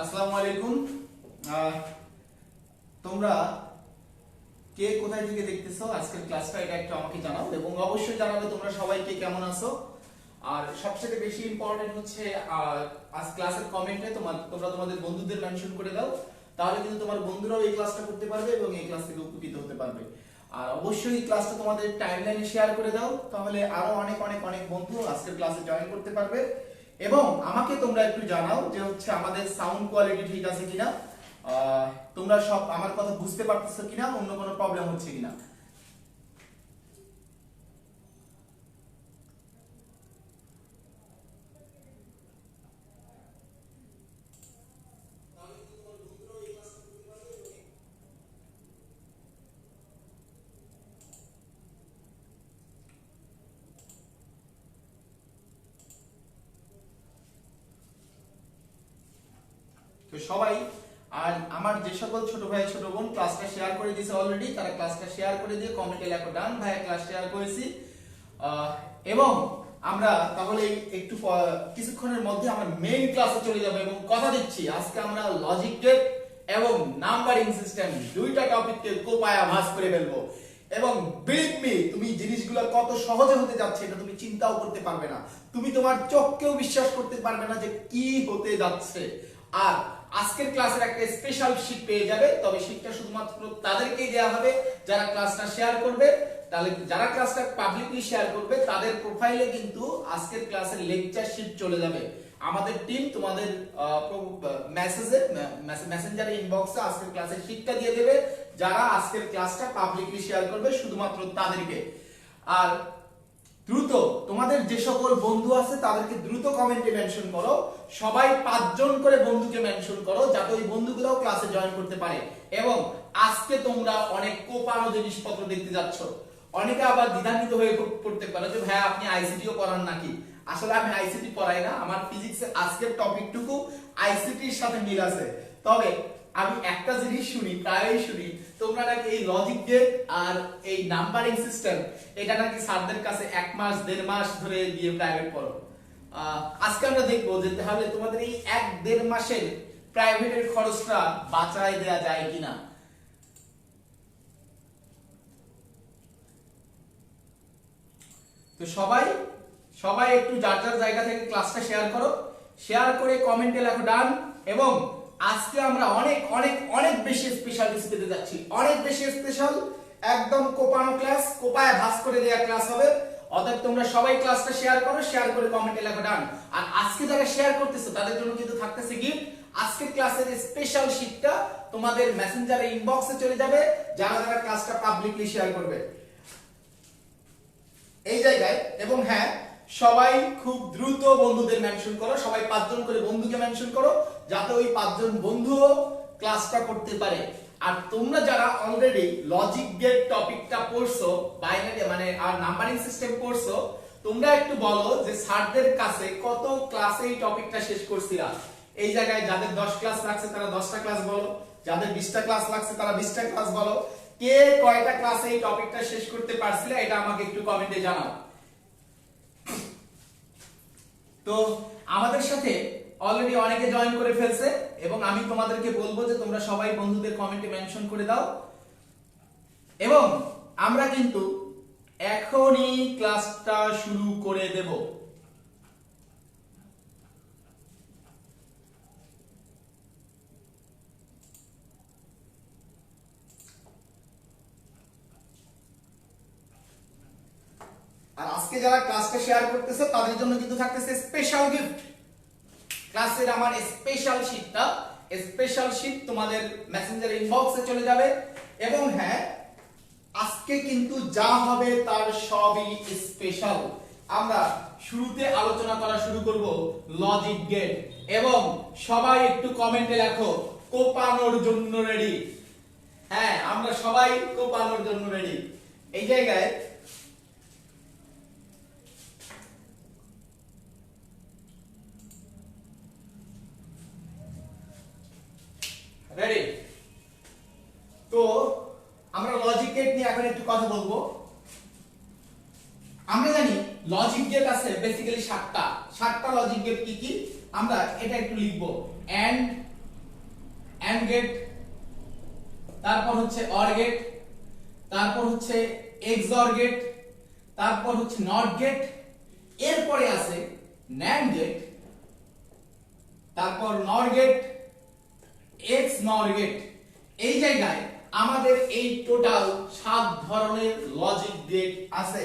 আসসালামু আলাইকুম। তোমরা কে কোথায় থেকে দেখতেছো আজকের ক্লাসটা, এটা একটু আমাকে জানাও এবং অবশ্যই জানাবে তোমরা সবাই কে কেমন আছো। আর সবচেয়ে বেশি ইম্পর্টেন্ট হচ্ছে আজ ক্লাসের কমেন্টে তোমরা তোমাদের বন্ধুদের মেনশন করে দাও, তাহলে কিন্তু তোমার বন্ধুরাও এই ক্লাসটা করতে পারবে এবং এই ক্লাস থেকে উপকৃত হতে পারবে। আর অবশ্যই এই ক্লাসটা তোমাদের টাইমলাইনে শেয়ার করে দাও, তাহলে আরো অনেক অনেক অনেক বন্ধু আজকের ক্লাসে জয়েন করতে পারবে। এবং আমাকে তোমরা একটু জানাও যে হচ্ছে আমাদের সাউন্ড কোয়ালিটি ঠিক আছে কিনা, তোমরা সব আমার কথা বুঝতে পারতেছো কিনা, অন্য কোনো প্রবলেম হচ্ছে কিনা। তো সবাই, আর আমার যে সকল ছোট ভাই ছোট বোন ক্লাসটা শেয়ার করে দিয়েছে অলরেডি, তারা ক্লাসটা শেয়ার করে দিয়ে কমেন্টে লেখো ডান ভাই ক্লাস শেয়ার করেছি। এবং আমরা তাহলে একটু কিছুক্ষণের মধ্যে আমরা মেইন ক্লাসে চলে যাব এবং কথা দিচ্ছি আজকে আমরা লজিক গেট এবং নাম্বারিং সিস্টেম দুইটা টপিককে কোপায়া ভাঁজ করে ফেলবো। এবং বিলিভ মি, তুমি জিনিসগুলো কত সহজে হতে যাচ্ছে এটা তুমি চিন্তাও করতে পারবে না, তুমি তোমার চোখকেও বিশ্বাস করতে পারবে না যে কি হতে যাচ্ছে। আর আজকের ক্লাসের একটা স্পেশাল শীট পেয়ে যাবে, তবে শীটটা শুধুমাত্র তাদেরকেই দেওয়া হবে যারা ক্লাসটা শেয়ার করবে। তাহলে যারা ক্লাসটা পাবলিকলি শেয়ার করবে তাদের প্রোফাইলে কিন্তু আজকের ক্লাসের লেকচার শীট চলে যাবে। আমাদের টিম তোমাদের মেসেঞ্জারে ইনবক্সে আজকের ক্লাসের শীটটা দিয়ে দেবে যারা আজকের ক্লাসটা পাবলিকলি শেয়ার করবে, শুধুমাত্র তাদেরকে। আর দ্রুত তোমাদের যে সকল বন্ধু আছে তাদেরকে দ্রুত কমেন্টে মেনশন করো, সবাই 5 জন করে বন্ধুকে মেনশন করো যাতে ওই বন্ধুগুলোও ক্লাসে জয়েন করতে পারে। এবং আজকে তোমরা অনেক কোপানো জিনিসপত্র দেখতে যাচ্ছ। অনেকে আবার দ্বিধান্বিত হয়ে পড়তে পারে যে ভাই আপনি আইসিটিও পড়ান নাকি। আসলে আমি আইসিটি পড়াই না, আমার ফিজিক্সের আজকের টপিকটুকু আইসিটির সাথে মিল আছে। তবে আমি একটা জিনিস শুনি, প্রায়ই শুনি, তোমরা নাকি এই লজিক গেট আর এই নাম্বারিং সিস্টেম এটা নাকি স্যারদের কাছে 1 মাস 1.5 মাস ধরে গিয়ে প্রাইভেট পড়ো। আজকে আমরা দেখবো যে তাহলে তোমাদের এই 1-1.5 মাসের প্রাইভেটের খরচটা বাঁচায় দেওয়া যায় কিনা। তো সবাই একটু যার যার জায়গা থেকে ক্লাসটা শেয়ার করো, শেয়ার করে কমেন্টে লেখো ডান। এবং আজকে আমরা অনেক অনেক অনেক বেশি স্পেশাল কিছু পেতে যাচ্ছি, অনেক বেশি স্পেশাল, একদম কোপানো ক্লাস, কোপায় ভাঁজ করে দেওয়া ক্লাস হবে। অতএব তোমরা সবাই ক্লাসটা শেয়ার করো, শেয়ার করে কমেন্টে লেখো ডান। আর আজকে যারা শেয়ার করতেছো তাদের জন্য কিন্তু থাকতেছে গিফট। আজকের ক্লাসের স্পেশাল শীটটা তোমাদের মেসেঞ্জারে ইনবক্সে চলে যাবে যারা যারা ক্লাসটা পাবলিকলি শেয়ার করবে এই জায়গায়। এবং হ্যাঁ, সবাই খুব দ্রুত বন্ধুদের মেনশন করো, সবাই 5 জন করে বন্ধুকে মেনশন করো যাতে ওই 5 জন বন্ধুও ক্লাসটা করতে পারে। আর তোমরা যারা অলরেডি লজিক গেট টপিকটা পড়ছো, বাইনারি মানে আর নাম্বারিং সিস্টেম পড়ছো, তোমরা একটু বলো যে স্যারদের কাছে কত ক্লাসে এই টপিকটা শেষ করছিলা। এই জায়গায় যাদের 10 ক্লাস লাগছে তারা 10টা ক্লাস বলো, যাদের 20টা ক্লাস লাগছে তারা 20টা ক্লাস বলো। কে কয়টা ক্লাসে এই টপিকটা শেষ করতে পারছিলে এটা আমাকে একটু কমেন্টে জানাও। তো আমাদের সাথে অলরেডি অনেকে জয়েন করে ফেলছে এবং আমি তোমাদেরকে বলবো যে তোমরা সবাই বন্ধুদের কমেন্টে মেনশন করে দাও। এবং আমরা কিন্তু এখনই ক্লাসটা শুরু করে দেব। আর আজকে যারা ক্লাসটা শেয়ার করতেছে তাদের জন্য কিন্তু থাকতেছে স্পেশাল গিফট। ক্লাসের আমার স্পেশাল শীট তোমাদের মেসেঞ্জার ইনবক্সে চলে যাবে। এবং হ্যাঁ, আজকে কিন্তু যা হবে তার সবই স্পেশাল। আমরা শুরুতে আলোচনা করা শুরু করব লজিক গেট। এবং সবাই একটু কমেন্টে লেখো কোপানোর জন্য রেডি। হ্যাঁ, আমরা সবাই কোপানোর জন্য রেডি। এই জায়গায় রেডি। তো আমরা লজিক গেট নিয়ে এখন একটু কথা বলবো। আমরা জানি লজিক গেট আছে বেসিক্যালি 7টা লজিক গেট কি কি আমরা এটা একটু লিখবো। এন্ড, এন্ড গেট, তারপর হচ্ছে অর গেট, তারপর হচ্ছে এক্সঅর গেট, তারপর হচ্ছে নট গেট, এরপরে আছে ন্যান্ড গেট, তারপর নর গেট, এক্স নর গেট। এই জায়গায় আমাদের এই টোটাল 7 ধরনের লজিক গেট আছে।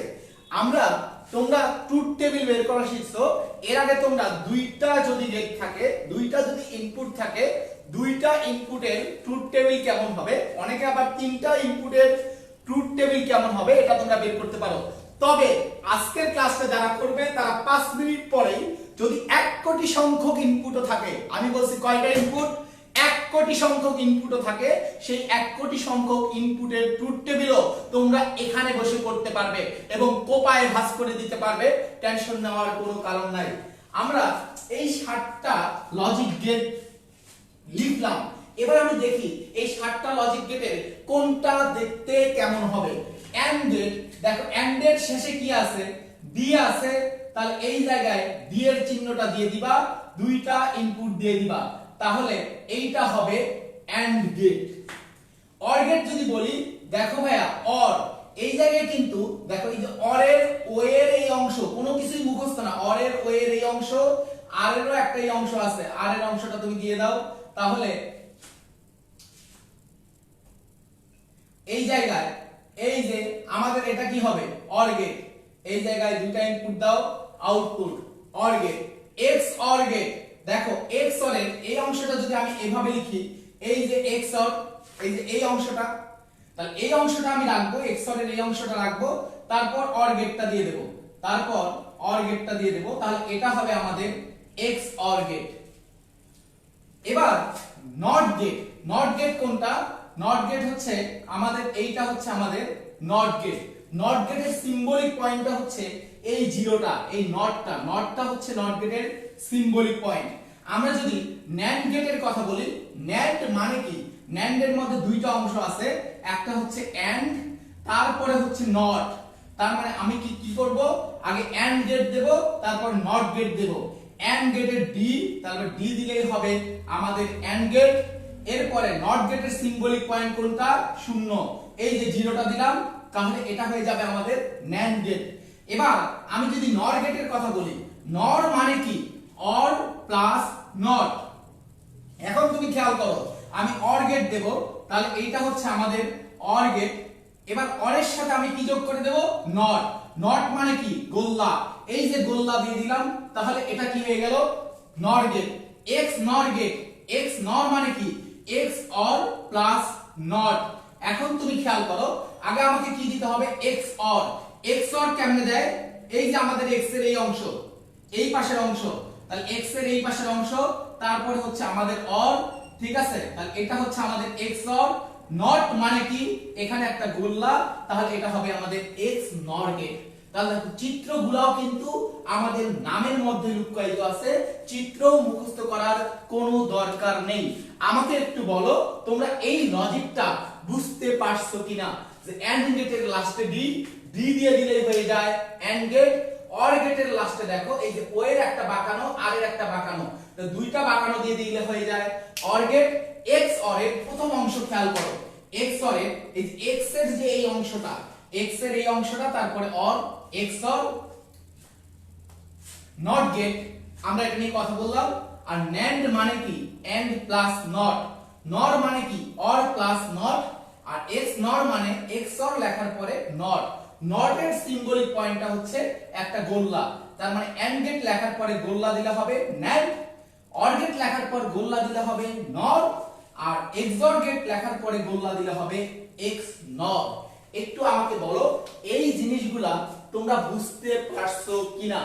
আমরা তোমরা ট্রুথ টেবিল বের করা শিখছো, এর আগে তোমরা দুইটা যদি গেট থাকে, দুইটা যদি ইনপুট থাকে, দুইটা ইনপুটের ট্রুথ টেবিল কেমন হবে, অনেকে আবার তিনটা ইনপুটের ট্রুথ টেবিল কেমন হবে এটা তোমরা বের করতে পারো। তবে আজকের ক্লাসটা যারা করবে তারা 5 মিনিট পরেই যদি 1 কোটি সংখ্যক ইনপুটও থাকে, আমি বলছি কয়টা ইনপুট, 1 কোটি সংখ্যক ইনপুটও থাকে, সেই 1 কোটি সংখ্যক ইনপুটের ট্রুথ টেবিলও তোমরা এখানে বসে করতে পারবে এবং কোপায় ভাঁজ করে দিতে পারবে, টেনশন নেওয়ার কোনো কারণ নাই। আমরা এই 7টা লজিক গেট লিখলাম। এবার আমি দেখি এই 7টা লজিক গেটের কোনটা দেখতে কেমন হবে। এন্ড গেট, দেখো এন্ড এর শেষে কি আছে, ডি আছে, তাহলে এই জায়গায় ডি এর চিহ্নটা দিয়ে দিবা, দুইটা ইনপুট দিয়ে দিবা, তাহলে এইটা হবে এন্ড গেট। অর গেট যদি বলি, দেখো ভাইয়া অর, এই জায়গায় কিন্তু দেখো এই যে অরের ও এর এই অংশ কোনো কিছুই মুখস্থ না, অরের ও এর এই অংশ, আর এরও একটা এই অংশ আছে, আর এর অংশটা তুমি দিয়ে দাও, তাহলে এই জায়গায় এই যে আমাদের এটা কি হবে অর গেট, এই জায়গায় দুইটা ইনপুট দাও, output or gate. XOR gate, দেখো এক্স অর এর এই অংশটা যদি আমি এভাবে লিখি, এই যে এক্স অর, এই যে এই অংশটা, তাহলে এই অংশটা আমি রাখবো, এক্স অর এর এই অংশটা রাখবো, তারপর অর গেটটা দিয়ে দেব, তারপর অর গেটটা দিয়ে দেব, তাহলে এটা হবে আমাদের এক্স অর গেট। এবার নট গেট, নট গেট কোনটা, নট গেট হচ্ছে আমাদের এইটা হচ্ছে আমাদের নট গেট। নট গেটের সিম্বলিক পয়েন্টটা হচ্ছে এই জিরোটা, এই নটটা, নটটা হচ্ছে নট গেটের সিম্বলিক পয়েন্ট। আমরা যদি ন্যান্ড গেটের কথা বলি, ন্যান্ড মানে কি, ন্যান্ড এর মধ্যে দুইটা অংশ আছে, একটা হচ্ছে এন্ড, তারপরে হচ্ছে নট। তার মানে আমি কি কি করব, আগে এন্ড গেট দেব, তারপর নট গেট দেব। এন্ড গেটের ডি, তারপর ডি দিলেই হবে আমাদের এন্ড গেট। এরপরে নট গেটের সিম্বলিক পয়েন্ট কোনটা, 0, এই যে জিরোটা দিলাম, তাহলে এটা হয়ে যাবে আমাদের ন্যান্ড গেট। এবার আমি যদি নর গেটের কথা বলি, নর মানে কি, অর প্লাস নট। এখন তুমি খেয়াল করো, আমি অর গেট দেব, তাহলে এইটা হচ্ছে আমাদের অর গেট। এবার অরের সাথে আমি কি যোগ করে দেব, নট। নট মানে কি, গোল্লা, এই যে গোল্লা দিয়ে দিলাম, তাহলে এটা কি হয়ে গেল, নর গেট। এক্স নর গেট, এক্স নর মানে কি, এক্স অর প্লাস নট। এখন তুমি খেয়াল করো, আগে আমাকে কি দিতে হবে, এক্স অর। এক্স অর কেমনে দেয়, এই যে আমাদের এক্স এর এই অংশ, এই পাশের অংশ, তাহলে এক্স এর এই পাশের অংশ, তারপরে হচ্ছে আমাদের অর, ঠিক আছে, তাহলে এটা হচ্ছে আমাদের এক্স অর। নট মানে কি, এখানে একটা গোল্লা, তাহলে এটা হবে আমাদের এক্স নর গেট। তাহলে চিত্রগুলোও কিন্তু আমাদের নামের মধ্যে লুকায়িত আছে, চিত্র মুখস্থ করার কোনো দরকার নেই। আমাকে একটু বলো তোমরা এই লজিকটা বুঝতে পারছো কিনা, যে এন্ড গেটের লাস্টে ডি, ডি দিয়ে দিলেই হয়ে যায় এন্ড গেট। অর গেটের লাস্টে দেখো এই যে ও এর একটা বাঁকানো, আর এর একটা বাঁকানো, তো দুইটা বাঁকানো দিয়ে দিলে হয়ে যায় অর গেট। এক্স অর এর প্রথম অংশ খেয়াল করো, এক্স অর এর এই যে এক্স এর যে এই অংশটা, এক্স এর এই অংশটা, তারপরে or, XOR. Not gate আমরা এটা নিয়ে কথা বললাম। আর ন্যান্ড মানে কি, এন্ড প্লাস নট। নর মানে কি, অর প্লাস নট। আর এক্স নর মানে এক্স অর লেখার পরে নট। নট এর সিম্বলিক পয়েন্টটা হচ্ছে একটা গোল্লা, তার মানে এন্ড গেট লেখার পরে গোল্লা দিলে হবে ন্যান্ড, অর গেট লেখার পর গোল্লা দিলে হবে নর, আর এক্সঅর গেট লেখার পরে গোল্লা দিলে হবে এক্স নর। একটু আমাকে বলো এই জিনিসগুলা তোমরা বুঝতে পারছো কিনা।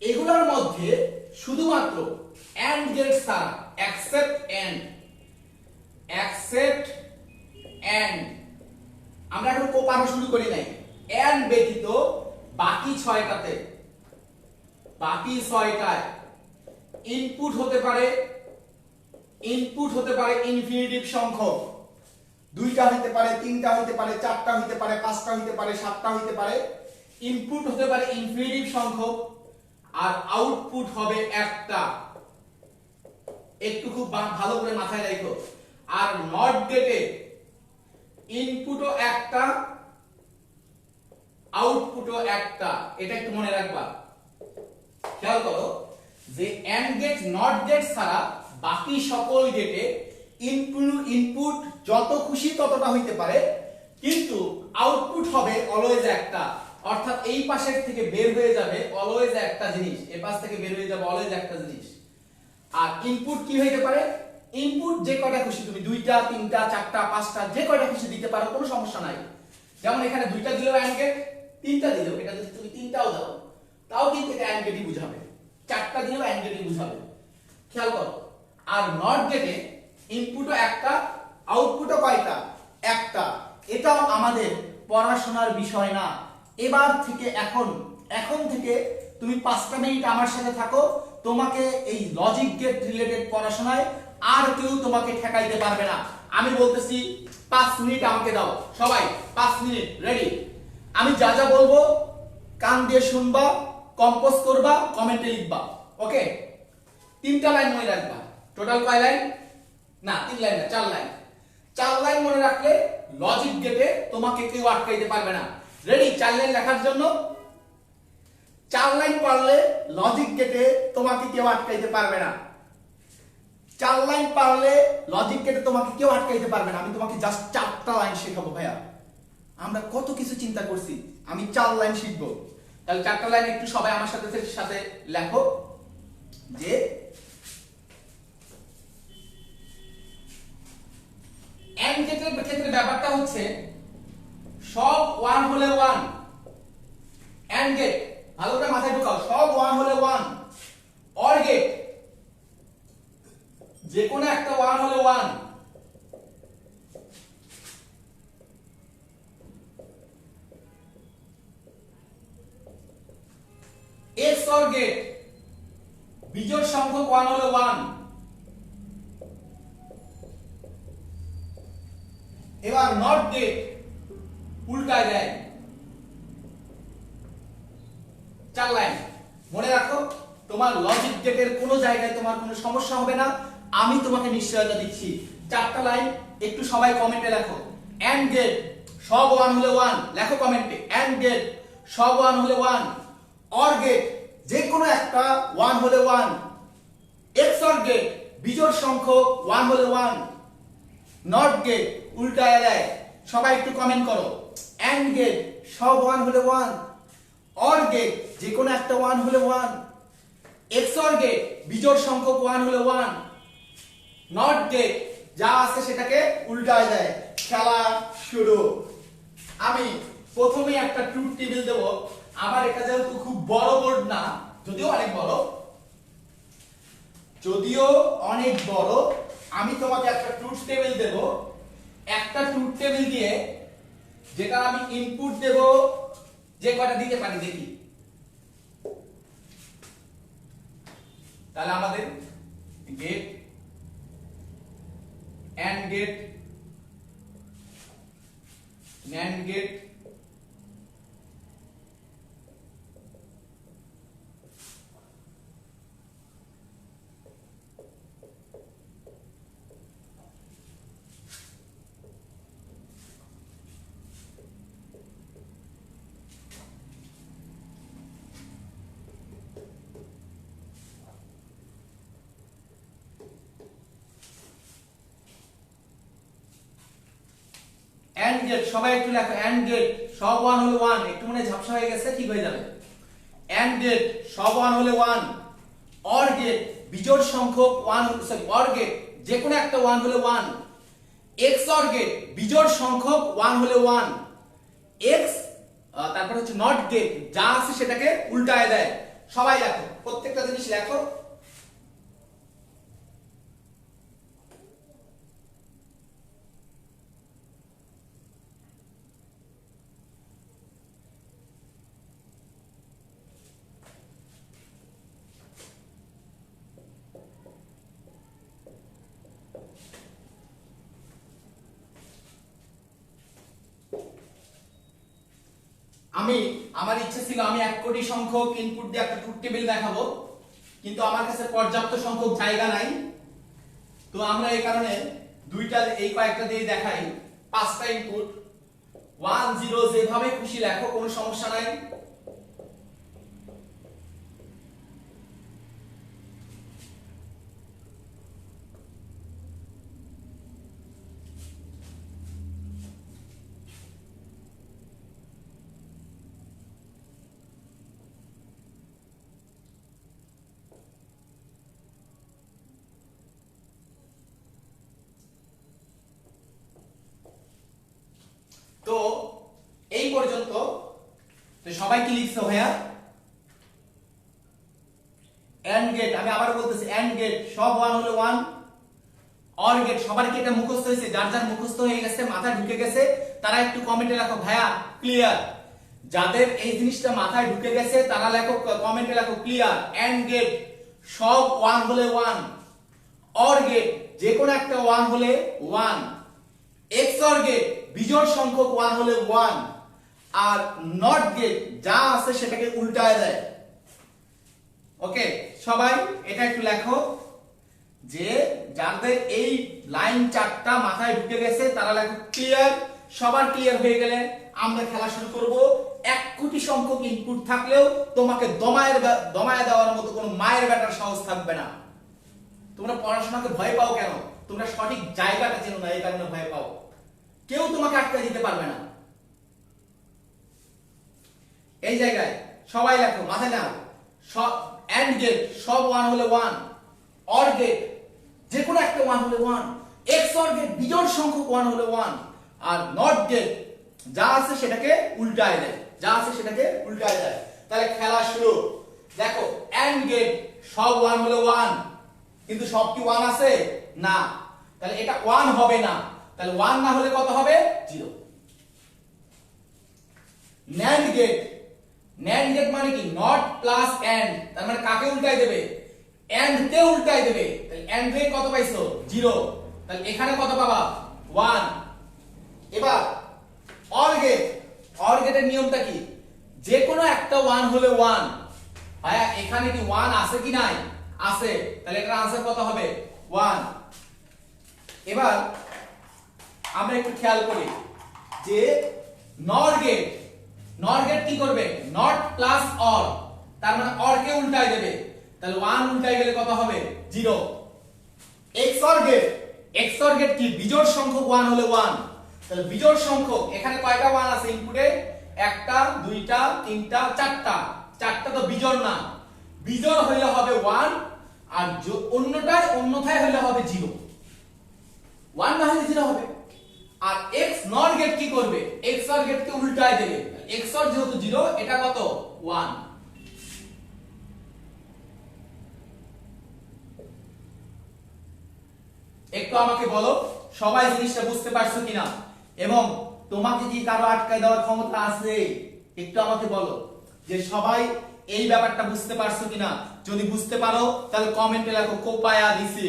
এগুলোর মধ্যে শুধুমাত্র এন্ড গেট ছাড়া, এক্সেপ্ট এন্ড, এক্সেপ্ট এন্ড, আমরা এখন কোপানো শুরু করি নাই, এন্ড ব্যতীত বাকি 6টাতে, বাকি 6টায় ইনপুট হতে পারে, ইনপুট হতে পারে ইনফিনিটিভ সংখ্যক, 2টা হতে পারে, 3টা হতে পারে, 4টা হতে পারে, 5টা হতে পারে, 7টা হতে পারে। ইনপুট হতে পারে ইনফিনিটিভ সংখ্যক, আর আউটপুট হবে একটা। একটু খুব ভালো করে মাথায় রাখো। আর নট গেটে ইনপুটও একটা আউটপুটও একটা, এটা একটু মনে রাখবা। খেয়াল করো যে এন্ড গেট নট গেট ছাড়া বাকি সকল গেটে ইনপুট যত খুশি ততটা হইতে পারে, কিন্তু আউটপুট হবে অলওয়েজ একটা। অর্থাৎ এই পাশের থেকে বের হয়ে যাবে অলওয়েজ একটা জিনিস, এই পাশ থেকে বের হয়ে যাবে অলওয়েজ একটা জিনিস। আর ইনপুট কি হইতে পারে? ইনপুট যে কয়টা খুশি তুমি, দুইটা, তিনটা, চারটা, পাঁচটা, যে কয়টা খুশি দিতে পারো, কোনো সমস্যা নাই। যেমন এখানে দুইটা দিলেও এন্ড গেট, তিনটা দিলেও, এটা যদি তুমি তিনটাও দাও তাও কিন্তু এটা এন্ড গেটই বুঝাবে, চারটা দিলেও এন্ড গেটই বুঝাবে। খেয়াল করো। আর নট গেটে ইনপুটও একটা, আউটপুটও কয়টা? একটা। এটাও আমাদের পড়াশোনার বিষয় না। এবার থেকে এখন থেকে তুমি 5টা মিনিট আমার সাথে থাকো, তোমাকে এই লজিক গেট রিলেটেড পড়াশোনায় আর কেউ তোমাকে ঠেকাইতে পারবে না। আমি বলতেছি 5 মিনিট আমাকে দাও, সবাই 5 মিনিট রেডি। আমি যা যা বলবো কান দিয়ে শুনবা, কম্পোজ করবা, কমেন্টে লিখবা। ওকে? 3টা লাইন মনে রাখবা। টোটাল কয় লাইন? না 3 লাইন না, 4 লাইন। 4 লাইন মনে রাখলে লজিক গেটে তোমাকে কেউ আটকাইতে পারবে না। রেডি 4 লাইন লেখার জন্য? 4 লাইন পারলে লজিক গেটে তোমাকে কেউ আটকাইতে পারবে না। 4 লাইন পারলে লজিক গেটে তোমাকে কেউ আটকাইতে পারবে না। আমি তোমাকে জাস্ট 4টা লাইন শেখাবো ভাইয়া। আমরা কত কিছু চিন্তা করছি, আমি 4 লাইন শিখবো। তাহলে 4টা লাইন একটু সবাই আমার সাথে সাথে লেখো। যে এন্ড গেটের ক্ষেত্রে ব্যাপারটা হচ্ছে সব 1 হলে 1। এন্ড গেট ভালো করে মাথায় ঢোকাও, সব 1 হলে 1। অর গেট যে কোনো একটা 1 হলে 1। XOR গেট বিজোড় সংখ্যক 1 হলে 1। এবার নট গেট উল্টায় দেয়। 4 লাইন মনে রাখো। তোমার লজিক গেটের কোনো জায়গায় তোমার কোনো সমস্যা হবে না, আমি তোমাকে নিশ্চয়তা দিচ্ছি। 4টা লাইন একটু সবাই কমেন্টে লেখো। এন্ড গেট সব 1 হলে 1, লেখো কমেন্টে। এন্ড গেট সব 1 হলে 1। অর গেট যে কোনো একটা 1 হলে 1। XOR গেট বিজোড় সংখ্যক 1 হলে 1। নট গেট উল্টায় দেয়। সবাই একটু কমেন্ট করো। এন্ড গেট সব 1 হলে 1। অর গেট যে কোনো একটা 1 হলে 1। XOR গেট বিজোড় সংখ্যক 1 হলে 1। নট গেট যা আছে সেটাকে উল্টায় দেয়। খেলা শুরু। আমি প্রথমে একটা ট্রুথ টেবিল দেব। আমার এটা যেহেতু খুব বড় বোর্ড না, যদিও অনেক বড়, আমি তোমাকে একটা ট্রুথ টেবিল দেব। একটা ট্রুথ টেবিল দিয়ে যেটা আমি ইনপুট দেব, যে কয়টা দিতে পারি দেখি। তাহলে আমাদের gate, AND gate, NAND gate, AND gate সবাই একটু লেখো। এন্ড গেট সব 1 হলে 1। একটু মনে ঝাপসা হয়ে গেছে, ঠিক হয়ে যাবে। এন্ড গেট সব 1 হলে 1। অর গেট বিজোড় সংখ্যক 1, অর গেট যে কোনো একটা 1 হলে 1। XOR গেট বিজোড় সংখ্যক 1 হলে 1। তারপর হচ্ছে নট গেট যা আছে সেটাকে উল্টায় দেয়। সবাই লেখো, প্রত্যেকটা জিনিস লেখো। আমার ইচ্ছা ছিল আমি 1 কোটি সংখ্যক ইনপুট দিয়ে একটা ট্রুথ টেবিল দেখাবো, কিন্তু আমার কাছে পর্যাপ্ত সংখ্যক জায়গা নাই। তো আমরা এই কারণে দুইটা এই কয়েকটা দিয়ে দেখাই, পাঁচটা ইনপুট 1 0 যেভাবে খুশি লেখো, কোনো সমস্যা নাই। তো এই পর্যন্ত তো সবাই কি লিখছো ভাইয়া? এন্ড গেট, আমি আবার বলতেছি, এন্ড গেট সব 1 হলে 1, অর গেট সবার কি এটা মুখস্থ হয়েছে? যার যার মুখস্থ হয়ে গেছে, মাথায় ঢুকে গেছে, তারা একটু কমেন্টে লেখো ভাইয়া ক্লিয়ার। যাদের এই জিনিসটা মাথায় ঢুকে গেছে তারা লেখো, কমেন্টে লেখো ক্লিয়ার। এন্ড গেট সব 1 হলে 1, অর গেট যে কোনো একটা 1 হলে 1, এক্সঅর গেট বিজোড় সংখ্যক 1 হলে 1, আর নট গেট যা আছে সেটাকে উল্টায় দেয়। ওকে, সবাই এটা একটু লেখো যে যাদের এই লাইন চারটা মাথায় ঢুকে গেছে তারা লেখো ক্লিয়ার। সবার ক্লিয়ার হয়ে গেলে আমরা খেলা শুরু করব। 1 কোটি সংখ্যক ইনপুট থাকলেও তোমাকে দমায় দেওয়ার মতো কোনো মায়ের ব্যাটার সাহস থাকবে না। তোমরা পড়াশোনাকে ভয় পাও কেন? তোমরা সঠিক জায়গাটা চেনো না, এই কারণে ভয় পাও। কেউ তোমাকে আটকে দিতে পারবে না। এই জায়গায় সবাই লেখো, মাথায় নাও, সব এন্ড গেট সব 1 হলে 1, অর গেট যে কোনো একটা 1 হলে 1, এক্সঅর গেট বিজোড় সংখ্যক 1 হলে 1, আর নট গেট যা আছে সেটাকে উল্টায় দেয়, যা আছে সেটাকে উল্টায় দেয়। তাহলে খেলা শুরু। দেখো এন্ড গেট সব 1 হলে 1, কিন্তু সব কি 1 আছে? না, তাহলে এটা 1 হবে না। তাহলে 1 না হলে কত হবে? 0। NAND গেট, NAND গেট মানে কি? নট প্লাস এন্ড, তার মানে কাকে উল্টাই দেবে? এন্ড তে উল্টাই দেবে। তাহলে এন্ড রে কত পাইছো? 0। তাহলে এখানে কত পাবা? 1। এবার অর গেট, অর গেটের নিয়মটা কি? যে কোনো একটা 1 হলে 1। ভাইয়া এখানে কি 1 আছে কি নাই? আছে, তাহলে এটার आंसर কত হবে? 1। এবার আমরা একটু খেয়াল করি যে নর গেট, নর গেট কি করবে? নট প্লাস অর, তার মানে অর কে উল্টাই দেবে। তাহলে 1 উল্টাই গেলে কত হবে? 0। এক্সঅর গেট, এক্সঅর গেট কি? বিজোড় সংখ্যক 1 হলে 1। তাহলে বিজোড় সংখ্যক এখানে কয়টা 1 আছে ইনপুটে? একটা, দুইটা, তিনটা, চারটা। চারটা তো বিজোড় না, বিজোড় হইলে হবে 1, আর অন্যথায় হইলে হবে 0। 1 না হলে 0 হবে। আর এক্স নর গেট কি করবে? এক্সঅর গেট কে উল্টায় দেবে। এক্সঅর যেহেতু 0, এটা কত? 1। একটু আমাকে বলো সবাই জিনিসটা বুঝতে পারছো কিনা, এবং তোমাকে কি কারো আটকায় দেওয়ার ক্ষমতা আছে? একটু আমাকে বলো যে সবাই এই ব্যাপারটা বুঝতে পারছো কিনা। যদি বুঝতে পারো তাহলে কমেন্টে লেখো কোপায়া দিছি।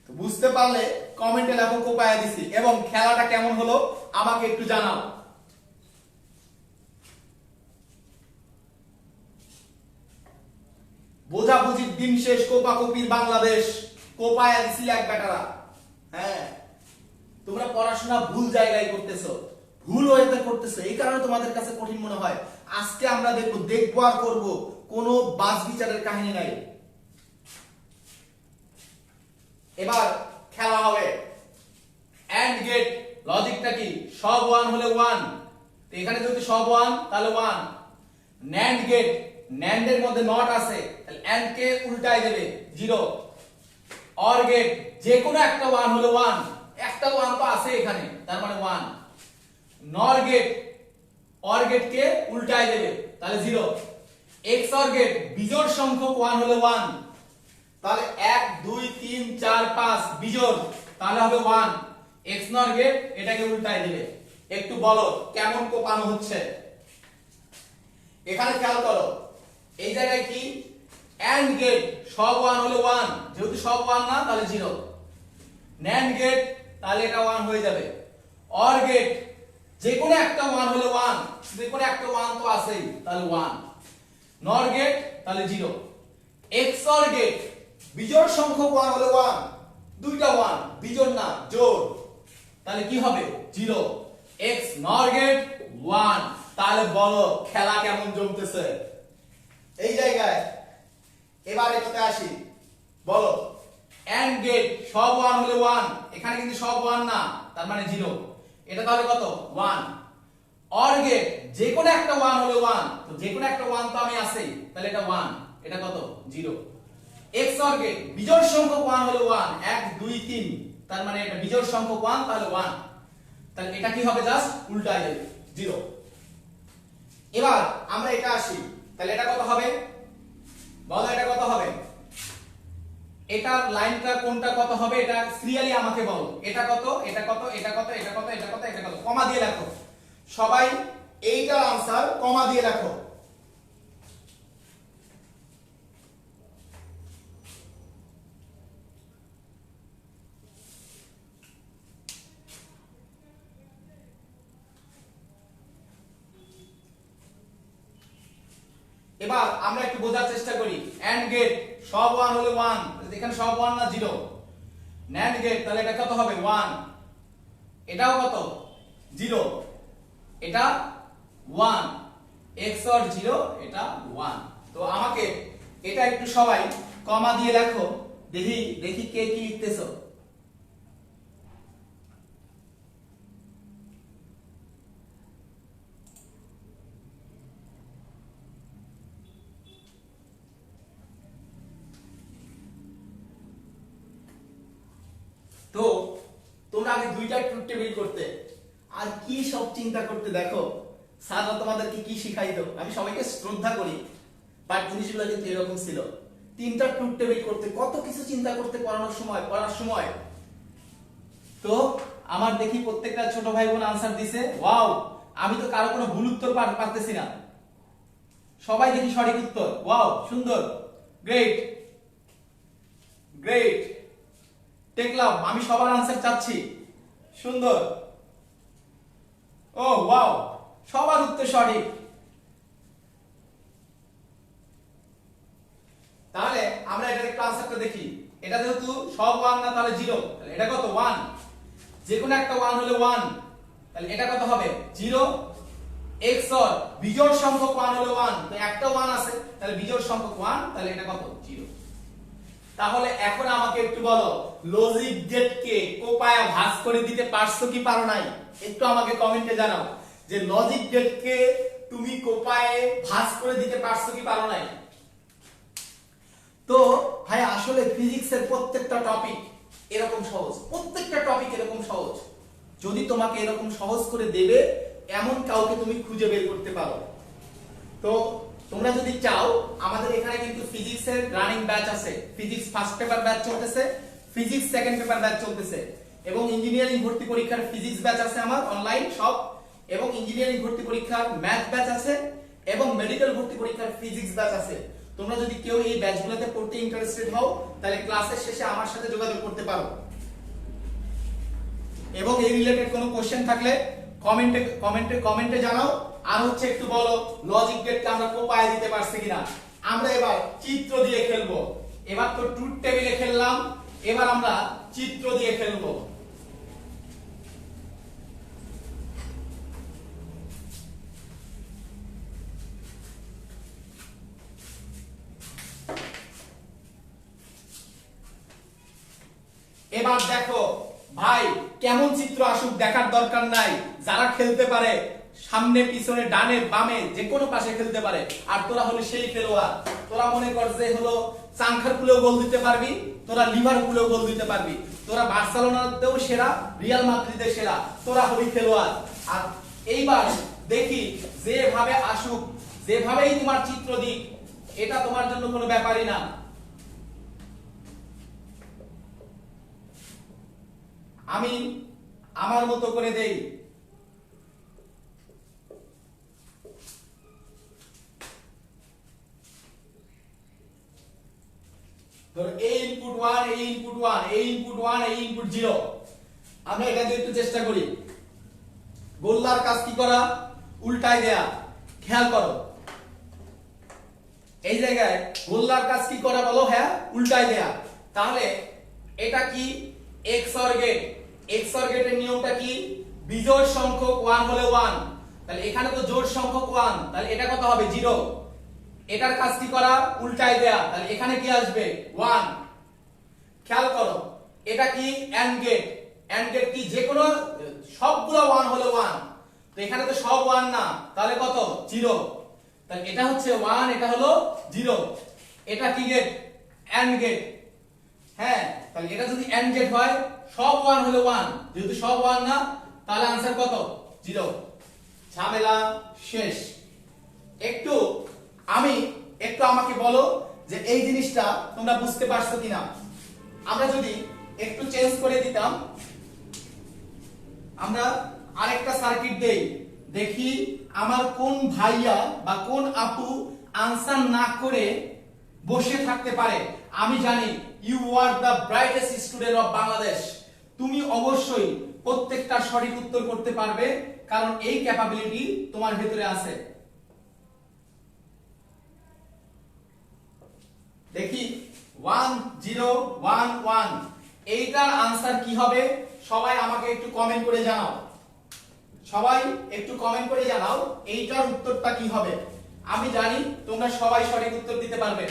বুঝতে পারলে কমেন্টে লেখো কোপায়া দিছি, এবং খেলাটা কেমন হলো আমাকে একটু জানাও। বোঝাবুঝির দিন শেষ, কোপাকুপির বাংলাদেশ, কোপায়া দিছি এক বেটারা। হ্যাঁ, তোমরা পড়াশোনা ভুল জায়গায় করতেছো, ভুল ওয়েতে করতেছো, এই কারণে তোমাদের কাছে কঠিন মনে হয়। আজকে আমরা দেখবো আর করব, কোনো বাস বিচারের কাহিনী নাই। এবার খেলা হবে। এন্ড গেট লজিকটা কি? সব 1 হলে 1, তো এখানে যদি সব 1 তাহলে 1। NAND গেট, NAND এর মধ্যে নট আছে, তাহলে এন্ড কে উল্টাই দেবে 0। অর গেট যে কোনো একটা 1 হলে 1, একটা 1 তো আছে এখানে, তার মানে 1। নর গেট, অর গেট কে উল্টাই দেবে, তাহলে 0। এক্সঅর গেট বিজোড় সংখ্যক 1 হলে 1, তাহলে 1 2 3 4 5 বিজোড়, তাহলে হবে 1। এক্স নর গেট এটাকে উল্টাই দিবে। একটু বলো কেমন কোপানো হচ্ছে। এখানে খেয়াল করো, এই জায়গায় কি? এন্ড গেট সব 1 হলে 1, যেহেতু সব 1 না তাহলে 0। NAND গেট তাহলে এটা 1 হয়ে যাবে। অর গেট যে কোনো একটা 1 হলে 1, যে কোনো একটা 1 তো আছেই, তাহলে 1। নর গেট তাহলে 0। XOR গেট বিজোড় সংখ্যক 1 হলে 1, দুইটা 1 বিজোড় না জোড়, তাহলে কি হবে 0। X নর গেট 1। তাহলে বলো খেলা কেমন জমতেছে এই জায়গায়। এবার এটাতে আসি, বলো AND গেট সব 1 হলে 1, এখানে কিন্তু সব 1 না, তার মানে 0। এটা তাহলে কত 1। OR গেট যে কোনো একটা 1 হলে 1, তো যে কোনো একটা 1 তো আমি আছেই, তাহলে এটা 1, এটা কত 0। XOR গেট বিজোড় সংখ্যক 1 হলে 1, 1 2 3, তার মানে এটা বিজোড় সংখ্যক 1, তাহলে 1, তাহলে এটা কি হবে জাস্ট উল্টা হয়ে যাবে 0। এবার আমরা এটা আসি, তাহলে এটা কত হবে বলো, এটা কত হবে, এটা লাইনটা কোনটা কত হবে, এটা সিরিয়ালি আমাকে বলো। এটা কত, এটা কত, এটা কত, এটা কত, এটা কত, এটা কত, কমা দিয়ে রাখো সবাই, এইটার আনসার কমা দিয়ে রাখো। এবার আমরা একটু বোঝার চেষ্টা করি। AND গেট সব 1 হলে 1, এখানে সব 1 না 0। NAND গেট তাহলে এটা কত হবে 1, এটাও কত 0, এটা 1। XOR 0 এটা 1। তো আমাকে এটা একটু সবাই কমা দিয়ে লেখো, দেখি দেখি কে কি লিখতেছো। তো তোমরা আগে দুইটা ট্রুথ টেবিল করতে, আর কি সব চিন্তা করতে, দেখো স্যাররা তোমাদেরকে কি শিখাইতো। আমি সবাইকে শ্রদ্ধা করি, বাট জিনিসগুলো কিন্তু এরকম ছিল। তিনটা ট্রুথ টেবিল করতে, কত কিছু চিন্তা করতে পড়ানোর সময়, পড়ার সময়। তো আমার দেখি প্রত্যেকটা ছোট ভাই বোন আনসার দিছে, ওয়াও, আমি তো কারো কোনো ভুল উত্তর পারতেছি না, সবাই দেখি সঠিক উত্তর। ওয়াও, সুন্দর, গ্রেট গ্রেট, দেখলাম আমি সবার আনসার চাচ্ছি, সুন্দর। ও ওয়াও, সবার উত্তর সঠিক। তাহলে আমরা এটার একটা আনসারটা দেখি। এটা যেহেতু সব 1 না, তাহলে 0, তাহলে এটা কত 1, যে কোনো একটা 1 হলে 1, তাহলে এটা কত হবে 0। XOR বিজোড় সংখ্যক 1 হলে 1, তো একটা 1 আছে, তাহলে বিজোড় সংখ্যক 1, তাহলে এটা কত 0। তাহলে এখন আমাকে একটু বলো, লজিক গেটকে কোপায়া ভাঁজ করে দিতে পারছো কি পারো নাই, একটু আমাকে কমেন্টে জানাও যে লজিক গেটকে তুমি কোপায়ে ভাঁজ করে দিতে পারছো কি পারো নাই। তো ভাই আসলে ফিজিক্সের প্রত্যেকটা টপিক এরকম সহজ, প্রত্যেকটা টপিক এরকম সহজ। যদি তোমাকে এরকম সহজ করে দেবে এমন কাউকে তুমি খুঁজে বের করতে পারো। তো তোমরা যদি চাও, আমাদের এখানে কিন্তু ফিজিক্সের রানিং ব্যাচ আছে, ফিজিক্স ফার্স্ট পেপার ব্যাচ চলতেছে, ফিজিক্স সেকেন্ড পেপার ব্যাচ চলতেছে, এবং ইঞ্জিনিয়ারিং ভর্তি পরীক্ষার ফিজিক্স ব্যাচ আছে আমার অনলাইন সব, এবং ইঞ্জিনিয়ারিং ভর্তি পরীক্ষার ম্যাথ ব্যাচ আছে, এবং মেডিকেল ভর্তি পরীক্ষার ফিজিক্স ব্যাচ আছে। তোমরা যদি কেউ এই ব্যাচগুলোতে পড়তে ইন্টারেস্টেড হও, তাহলে ক্লাসের শেষে আমার সাথে যোগাযোগ করতে পারো। এবং এই রিলেটেড কোনো কোশ্চেন থাকলে কমেন্টে জানাও। আর হচ্ছে একটু বলো লজিক গেটকে আমরা কোপায় দিতে পারছি কিনা। আমরা এবার চিত্র দিয়ে খেলবো। এবার তো ট্রুথ টেবিলে খেললাম, এবার আমরা চিত্র দিয়ে খেলবো। এবার দেখো ভাই, কেমন চিত্র আসুক দেখার দরকার নাই, যারা খেলতে পারে সামনে পিছনে ডানে বামে যে কোনো পাশে খেলতে পারে। আর তোরা হলো সেই খেলোয়াড়, তোরা মনে কর যে হলো চাংখার পুলেও গোল দিতে পারবি, তোরা লিভারপুলেও গোল দিতে পারবি, তোরা বার্সেলোনাতেও সেরা, রিয়াল মাদ্রিদের সেরা, তোরা হলি খেলোয়াড়। আর এইবার দেখি যেভাবে আসুক, যেভাবেই তোমার চিত্র দিক, এটা তোমার জন্য কোনো ব্যাপারই না। আমি আমার মতো করে দেই। ধরো a input 1, a input 1, a input 1, a input 0। আমরা এটা দিয়ে একটু চেষ্টা করি। গোল্লার কাজ কি করা? উল্টায় দেয়া। খেয়াল করো এই জায়গায় গোল্লার কাজ কি করা বলো? হ্যাঁ, উল্টায় দেয়া। তাহলে এটা কি? XOR gate. XOR গেটের নিয়মটা কি? বিজোড় সংখ্যক 1 হলে 1, তাহলে এখানে তো জোড় সংখ্যক 1, তাহলে এটা কত হবে? 0। এটার কাজ কি করা? উল্টায় দেয়া, তাহলে এখানে কি আসবে? 1। খেয়াল করো এটা কি? AND gate. AND গেট কি? যে কোনো সবগুলো 1 হলে 1, তো এখানে তো সব 1 না, তাহলে কত? 0। তাহলে এটা হচ্ছে 1, এটা হলো 0। এটা কি গেট? AND gate. হ্যাঁ, তাহলে এটা যদি AND গেট হয়, সব 1 হলে 1, যেহেতু সব 1 না, তাহলে आंसर কত? 0। ঝামেলা শেষ। একটু আমাকে বলো যে এই জিনিসটা তোমরা বুঝতে পারছো কিনা। আমরা যদি একটু চেঞ্জ করে দিতাম, আমরা আরেকটা সার্কিট দেই, দেখি আমার কোন ভাইয়া বা কোন আপু আনসার না করে বসে থাকতে পারে। আমি জানি you are the brightest student of Bangladesh. তুমি অবশ্যই প্রত্যেকটা সঠিক উত্তর করতে পারবে, কারণ এই ক্যাপাবিলিটি তোমার ভিতরে আছে। দেখি 1 0 1 1, এইটার আনসার কি হবে? সবাই আমাকে একটু কমেন্ট করে জানাও। সবাই একটু কমেন্ট করে জানাও এইটার উত্তরটা কি হবে। আমি জানি তোমরা সবাই সঠিক উত্তর দিতে পারবে।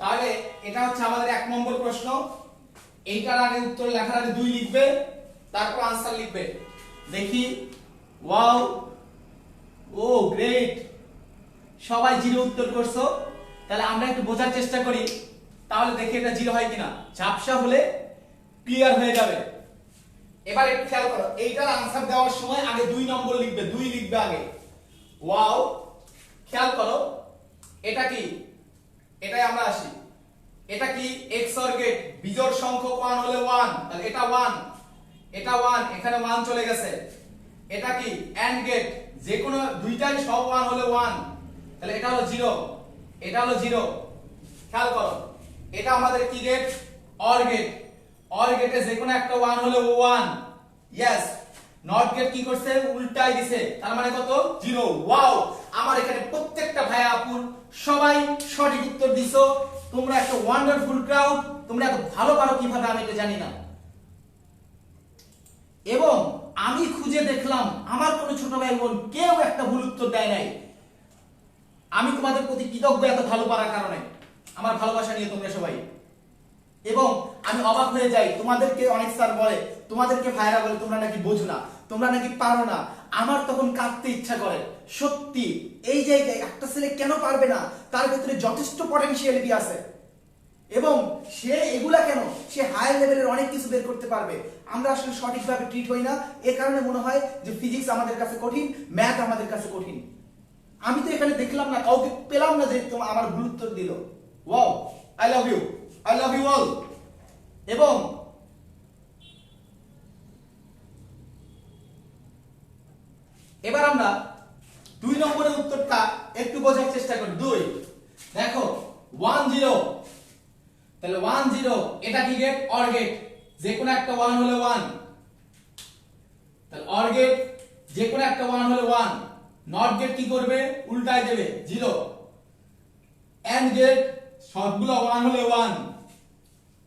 তাহলে এটা হচ্ছে আমাদের 1 নম্বর প্রশ্ন। এইটার আগে উত্তর লেখার আগে 2 লিখবে, তারপর आंसर লিখবে। দেখি, ওয়াও, ও গ্রেট, সবাই 0 উত্তর করছো। তাহলে আমরা একটু বোঝার চেষ্টা করি, তাহলে দেখি এটা 0 হয় কিনা। ঝাপসা হলে ক্লিয়ার হয়ে যাবে। এবার একটু খেয়াল করো, এইটার आंसर দেওয়ার সময় আগে 2 নম্বর লিখবে, 2 লিখবে আগে। ওয়াও, খেয়াল করো এটা কি? এটাই আমরা আসি। এটা কি? XOR gate. বিজোড় সংখ্যক 1 হলে 1, তাহলে এটা 1, এটা 1, এখানে 1 চলে গেছে। এটা কি? AND gate. যে কোনো দুইটাই সব 1 হলে 1, তাহলে এটা হলো 0, এটা হলো 0। খেয়াল করো এটা আমাদের কি গেট? OR gate. OR গেটে যে কোনো একটা 1 হলে 1। यस, নট গেট কি করছে? উল্টাই দিছে, তার মানে কত? 0। ওয়াও, আমার এখানে প্রত্যেকটা ভাই আপুর সবাই সঠিক উত্তর দিছো। তোমরা একটা ওয়ান্ডারফুল ক্রাউড। তোমরা এত ভালো পারো কিভাবে আমি এটা জানি না। এবং আমি খুঁজে দেখলাম আমার কোনো ছোট ভাই বোন কেউ একটা ভুল উত্তর দেয় নাই। আমি তোমাদের প্রতি কৃতজ্ঞ এত ভালো পারার কারণে, আমার ভালোবাসা নিয়ে তোমরা সবাই। এবং আমি অবাক হয়ে যাই, তোমাদেরকে অনেক স্যার বলে, তোমাদেরকে ভাইরা বলে তোমরা নাকি বোঝো না, তোমরা নাকি পারো না। আমার তখন কাঁদতে ইচ্ছা করে। সত্যি এই জায়গায় একটা ছেলে কেন পারবে না? তার ভিতরে যথেষ্ট পটেনশিয়ালিটি আছে, এবং সে এগুলা কেন, সে হায়ার লেভেলের অনেক কিছু বের করতে পারবে। আমরা আসলে সঠিকভাবে ট্রিট হই না, এ কারণে মনে হয় যে ফিজিক্স আমাদের কাছে কঠিন, ম্যাথ আমাদের কাছে কঠিন। আমি তো এখানে দেখলাম না, কাউকে পেলাম না যে তোমার আমার ভুল উত্তর দিল। Wow, I love you, I love you all. এবং এবার আমরা 2 নম্বরের উত্তরটা একটু বোঝার চেষ্টা করি। 2 দেখো 1 0, তাহলে 1 0 এটা কি গেট? OR gate. যে কোনো একটা 1 হলে 1, তাহলে OR গেট যে কোনো একটা 1 হলে 1। নট গেট কি করবে? উল্টায় দেবে, 0। AND গেট সবগুলো 1 হলে 1,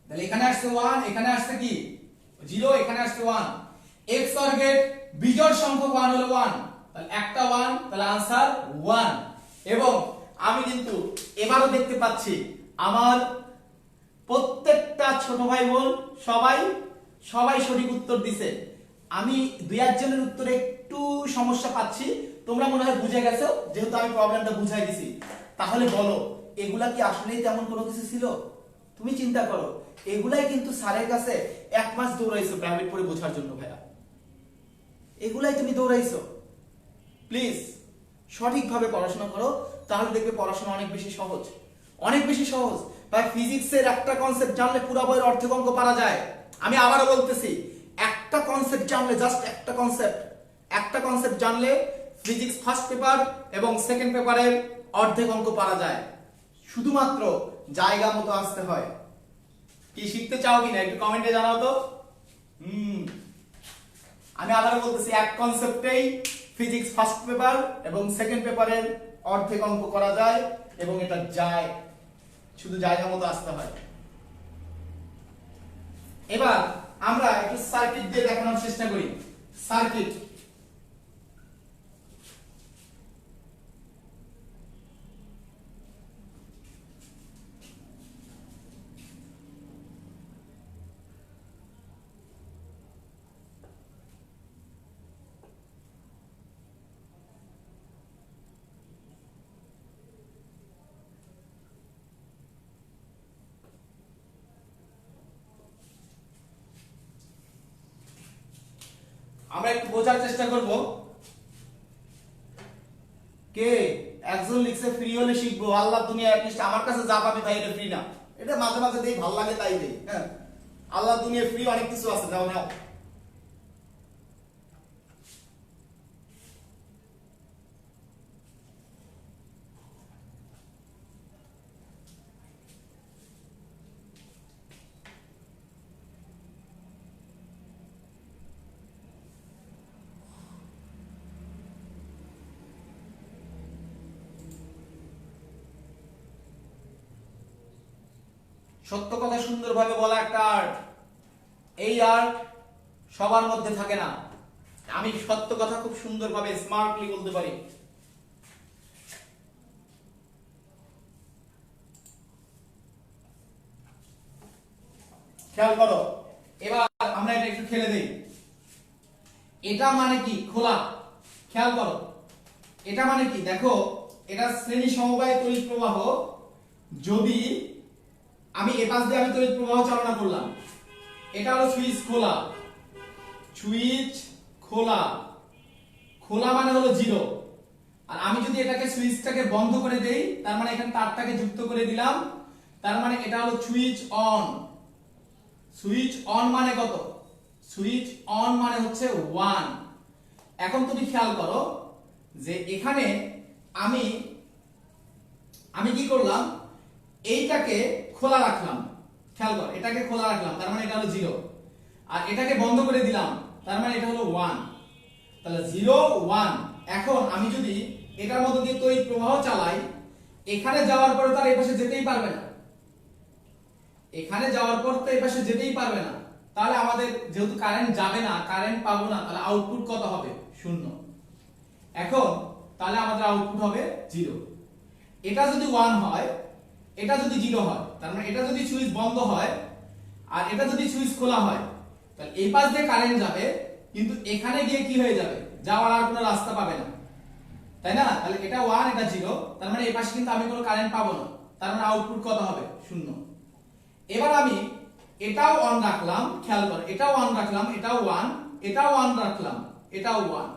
তাহলে এখানে আসছে 1, এখানে আসছে কি? 0, এখানে আসছে 1। XOR গেট বিজোড় সংখ্যক 1 হলে 1, তাহলে একটা 1, তাহলে आंसर 1। এবং আমি কিন্তু এবারও দেখতে পাচ্ছি আমার প্রত্যেকটা ছোট ভাই বোন সবাই সঠিক উত্তর দিছে। আমি 2-1 জনের উত্তরে একটু সমস্যা পাচ্ছি, তোমরা মনে হয় বুঝে গেছো, যেহেতু আমি প্রবলেমটা বুঝাই দিছি। তাহলে বলো, এগুলা কি আসলেই তেমন কোনো কিছু ছিল? তুমি চিন্তা করো, এগুলাই কিন্তু স্যারের কাছে 1 মাস দৌড়াইছো প্রাইভেট পড়ে বোঝার জন্য ভাইয়া, এগুলাই তুমি দৌড়াইছো। প্লিজ সঠিকভাবে পড়াশোনা করো, তাহলে দেখবে পড়াশোনা অনেক বেশি সহজ, অনেক বেশি সহজ। ভাই ফিজিক্সের একটা কনসেপ্ট জানলে পুরো বইয়ের অর্ধেক অঙ্ক পারা যায়। আমি আবারও বলতেছি, একটা কনসেপ্ট জানলে, জাস্ট একটা কনসেপ্ট জানলে ফিজিক্স ফার্স্ট পেপার এবং সেকেন্ড পেপারের অর্ধেক অঙ্ক পারা যায়। শুধুমাত্র জায়গা মতো আসতে হয়। কি শিখতে চাও কিনা একটু কমেন্টে জানাও তো। আমি আবারও বলতেছি, এক কনসেপ্টেই ফিজিক্স ফার্স্ট পেপার এবং সেকেন্ড পেপারের অর্ধেক অঙ্ক করা যায়, এবং এটা যায়, শুধু জায়গা মতো আসতে হয়। এবার আমরা একটু সার্কিট দিয়ে দেখানোর চেষ্টা করি। সার্কিট, আমরা একটু বোঝার চেষ্টা করব। কে একজন লিখছে ফ্রি হলে শিখবো, আল্লাহ দুনিয়া অ্যাটলিস্ট আমার কাছে যা পাবি ভাই এটা ফ্রি না, এটা মাঝে মাঝে দেই, ভালো লাগে তাই দেই। হ্যাঁ, আল্লাহ দুনিয়া ফ্রি অনেক কিছু আছে, যাও নাও। সত্য কথা সুন্দরভাবে বলা একটা আর্ট, এই আর্ট সবার মধ্যে থাকে না। আমি সত্য কথা খুব সুন্দরভাবে স্মার্টলি বলতে পারি। খেয়াল করো, এবার আমরা এটা একটু খেলে দেই। এটা মানে কি? খোলা। খেয়াল করো, এটা মানে কি? দেখো, এটা শ্রেণী সমবায় তড়িৎ প্রবাহ। যদি আমি এ পাশ দিয়ে আমি তড়িৎ প্রবাহ চালনা করলাম, এটা হলো সুইচ খোলা, সুইচ খোলা, খোলা মানে হলো 0। আর আমি যদি এটাকে সুইচটাকে বন্ধ করে দেই, তার মানে এখানে তারটাকে যুক্ত করে দিলাম, তার মানে এটা হলো সুইচ অন। সুইচ অন মানে কত? সুইচ অন মানে হচ্ছে 1। এখন তুমি খেয়াল করো যে এখানে আমি কি করলাম, এইটাকে খোলা রাখলাম। খেয়াল কর, এটাকে খোলা রাখলাম, তার মানে এটা হলো 0। আর এটাকে বন্ধ করে দিলাম, তার মানে এটা হলো 1। তাহলে 0 1। এখন আমি যদি এটার মধ্যে দিয়ে তড়িৎ প্রবাহ চালাই, এখানে যাওয়ার পরে তার এই পাশে যেতেই পারবে না, এখানে যাওয়ার পর তো এই পাশে যেতেই পারবে না। তাহলে আমাদের যেহেতু কারেন্ট যাবে না, কারেন্ট পাবো না, তাহলে আউটপুট কত হবে? 0। এখন তাহলে আমাদের আউটপুট হবে 0। এটা যদি 1 হয়, এটা যদি 0 হয়, তার মানে এটা যদি সুইচ বন্ধ হয় আর এটা যদি সুইচ খোলা হয়, তাহলে এই পাশ দিয়ে কারেন্ট যাবে, কিন্তু এখানে গিয়ে কি হয়ে যাবে? যাওয়ার আর কোনো রাস্তা পাবে না, তাই না? তাহলে এটা 1, এটা 0, তার মানে এই পাশে কিন্তু আমি কোনো কারেন্ট পাবো না, তার মানে আউটপুট কত হবে? 0। এবার আমি এটাও অন রাখলাম, খেয়াল করো, এটাও অন রাখলাম, এটাও 1, এটাও অন রাখলাম, এটাও 1।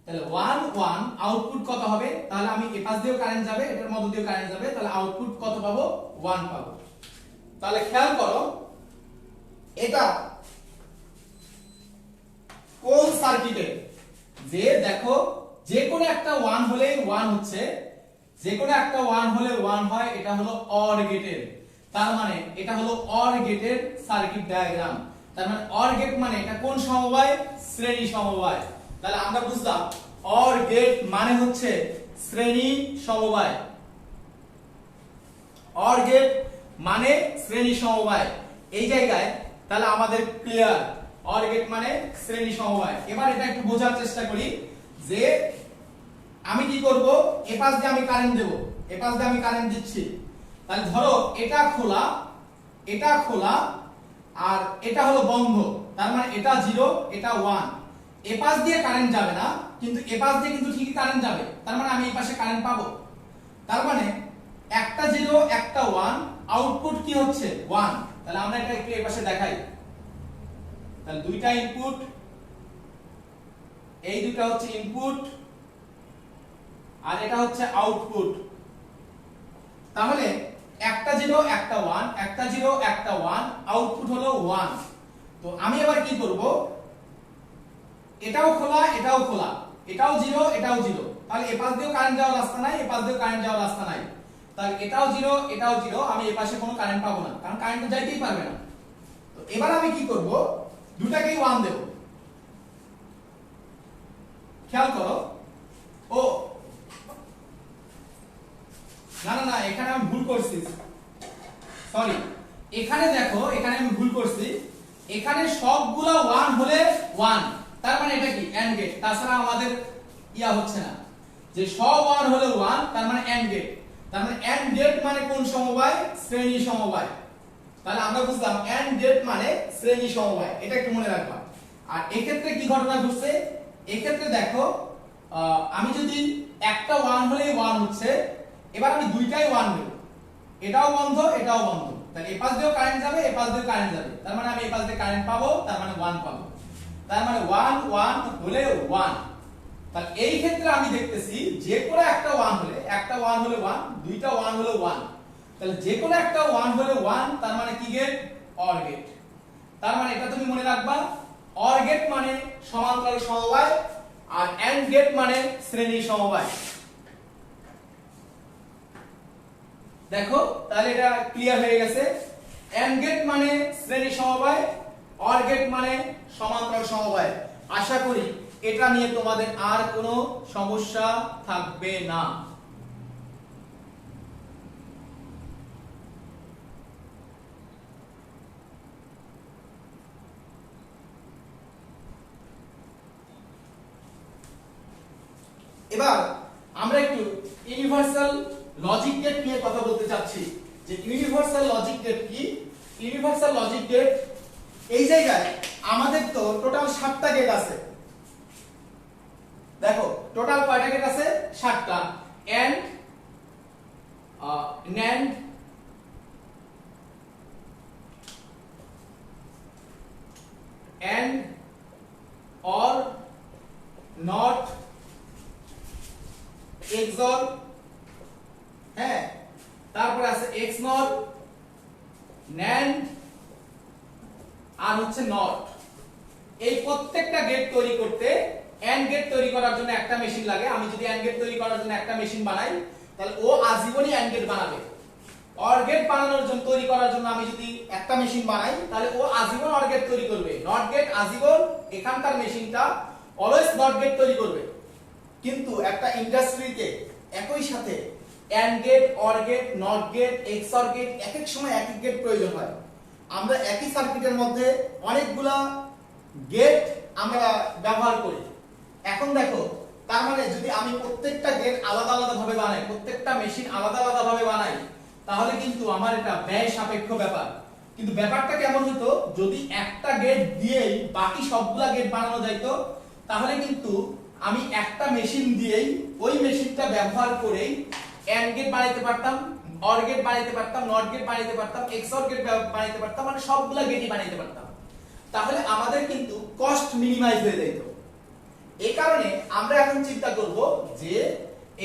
তাহলে 1 1 আউটপুট কত হবে? তাহলে আমি এই পাশ দিয়েও কারেন্ট যাবে, এটার মধ্য দিয়েও কারেন্ট যাবে, তাহলে আউটপুট কত পাবো? 1 পাবো। তাহলে খেয়াল করো, এটা কোন সার্কিটে? যে দেখো, যে কোনো একটা 1 হলেই 1 হচ্ছে, যে কোনো একটা 1 হলে 1 হয়, এটা হলো অর গেটের। তার মানে এটা হলো অর গেটের সার্কিট ডায়াগ্রাম। তার মানে অর গেট মানে এটা কোন সমবায়? শ্রেণী সমবায়। তাহলে আমরা বুঝলাম অর গেট মানে হচ্ছে শ্রেণী সমবায়। অর গেট মানে শ্রেণী সমবায়। এই জায়গায় তাহলে আমাদের ক্লিয়ার, অর গেট মানে শ্রেণী সমবায়। এবার এটা একটু বোঝার চেষ্টা করি যে আমি কি করব, এ পাশ দিয়ে আমি কারেন্ট দেব, এ পাশ দিয়ে আমি কারেন্ট দিচ্ছি। তাহলে ধরো এটা খোলা, এটা খোলা, আর এটা হলো বন্ধ, তার মানে এটা 0, এটা 1। এ পাশ দিয়ে কারেন্ট যাবে না, কিন্তু এ পাশ দিয়ে কিন্তু ঠিকই কারেন্ট যাবে, তার মানে আমি এই পাশে কারেন্ট পাবো। তার মানে একটা 0 একটা 1, আউটপুট কি হচ্ছে 1। তাহলে আমরা এটা একটু এই পাশে দেখাই। তাহলে দুইটা ইনপুট, এই দুটো হচ্ছে ইনপুট আর এটা হচ্ছে আউটপুট। তাহলে একটা 0 একটা 1, একটা 0 একটা 1, আউটপুট হলো 1। তো আমি এবার কি করব, এটাও খোলা এটাও খোলা, এটাও 0 এটাও 0, তাহলে এই পাশ দিয়েও কারেন্ট যাওয়ার রাস্তা নাই, এই পাশ দিয়েও কারেন্ট যাওয়ার রাস্তা নাই। তাহলে এটাও 0 এটাও 0, আমি এই পাশে কোনো কারেন্ট পাবো না, কারণ কারেন্ট তো যাইতেই পারবে না। তো এবার আমি কি করব, দুটাকেই 1 দেব। খেয়াল করো, ও না না না, এখানে আমি ভুল করছি, সরি, এখানে দেখো, এখানে আমি ভুল করছি, এখানে সবগুলা 1 হলে 1, তার মানে এটা কি এন্ড গেট, তাছাড়া আমাদের ইয়া হচ্ছে না যে সব 1 হলে 1, তার মানে এন্ড গেট। তার মানে এন্ড গেট মানে কোন সমবায়, শ্রেণী সমবায়। তাহলে আমরা বুঝলাম এন্ড গেট মানে শ্রেণী সমবায়, এটা একটু মনে রাখবা। আর এক্ষেত্রে কি ঘটনা ঘটছে, এক্ষেত্রে দেখো আমি যদি একটা 1 হলেই 1 হচ্ছে, এবার আমি দুইটাই 1 দেব, এটাও বন্ধ এটাও বন্ধ, তাহলে এই পাশ দিয়েও কারেন্ট যাবে এই পাশ দিয়েও কারেন্ট যাবে, তার মানে আমি এই পাশ দিয়ে কারেন্ট পাবো, তার মানে 1 পাবো, তার মানে 1 1 হলে 1। তাহলে এই ক্ষেত্রে আমি দেখতেছি যে কোনো একটা 1 হলে, একটা 1 হলে 1, দুইটা 1 হলে 1, তাহলে যে কোনো একটা 1 হলে 1, তার মানে কি গেট, অর গেট। তার মানে এটা তুমি মনে রাখবা, অর গেট মানে সমান্তরাল সমবায় আর এন্ড গেট মানে শ্রেণী সমবায়। দেখো তাহলে এটা ক্লিয়ার হয়ে গেছে, এন্ড গেট মানে শ্রেণী সমবায়, অর গেট মানে সমান্তরাল সমবায়। আশা করি এটা নিয়ে তোমাদের আর কোনো সমস্যা থাকবে না। এবার আমরা একটু ইউনিভার্সাল লজিক গেট নিয়ে কথা বলতে চাচ্ছি, যে ইউনিভার্সাল লজিক গেট কি। ইউনিভার্সাল লজিক গেট, এই জায়গায় আমাদের তো টোটাল 7টা গেট আছে। দেখো টোটাল কয়টা গেট আছে, 7টা। And, NAND, and, or, not, XOR, হ্যাঁ, তারপরে আছে XNOR, NAND আর হচ্ছে NOT। এই প্রত্যেকটা গেট তৈরি করতে, AND গেট তৈরি করার জন্য একটা মেশিন লাগে। আমি যদি AND গেট তৈরি করার জন্য একটা মেশিন বানাই, তাহলে ও আজীবনই AND গেট বানাবে। OR গেট বানানোর জন্য, তৈরি করার জন্য আমি যদি একটা মেশিন বানাই, তাহলে ও আজীবন OR গেট তৈরি করবে। NOT গেট আজীবন, এখানকার মেশিনটা অলওয়েজ NOT গেট তৈরি করবে। কিন্তু একটা ইন্ডাস্ট্রিতে একই সাথে AND gate, OR gate, NOT gate, XOR gate, এক এক সময় এক এক গেট প্রয়োজন হয়। আমরা একই সার্কিটের মধ্যে অনেকগুলা গেট আমরা ব্যবহার করি। এখন দেখো, তার মানে যদি আমি প্রত্যেকটা গেট আলাদা আলাদা ভাবে বানাই, প্রত্যেকটা মেশিন আলাদা আলাদা ভাবে বানাই, তাহলে কিন্তু আমার এটা ব্যয় সাপেক্ষ ব্যাপার। কিন্তু ব্যাপারটা কেমন হতো, যদি একটা গেট দিয়েই বাকি সবগুলা গেট বানানো যাইতো, তাহলে কিন্তু আমি একটা মেশিন দিয়েই, ওই মেশিনটা ব্যবহার করেই AND গেট বানাইতে পারতাম, OR গেট বানাইতে পারতাম, NOT গেট বানাইতে পারতাম, XOR গেট বানাইতে পারতাম, মানে সবগুলা গেটই বানাইতে পারতাম। তাহলে আমাদের কিন্তু কস্ট মিনিমাইজ হয়ে যেত। এই কারণে আমরা এখন চিন্তা করব যে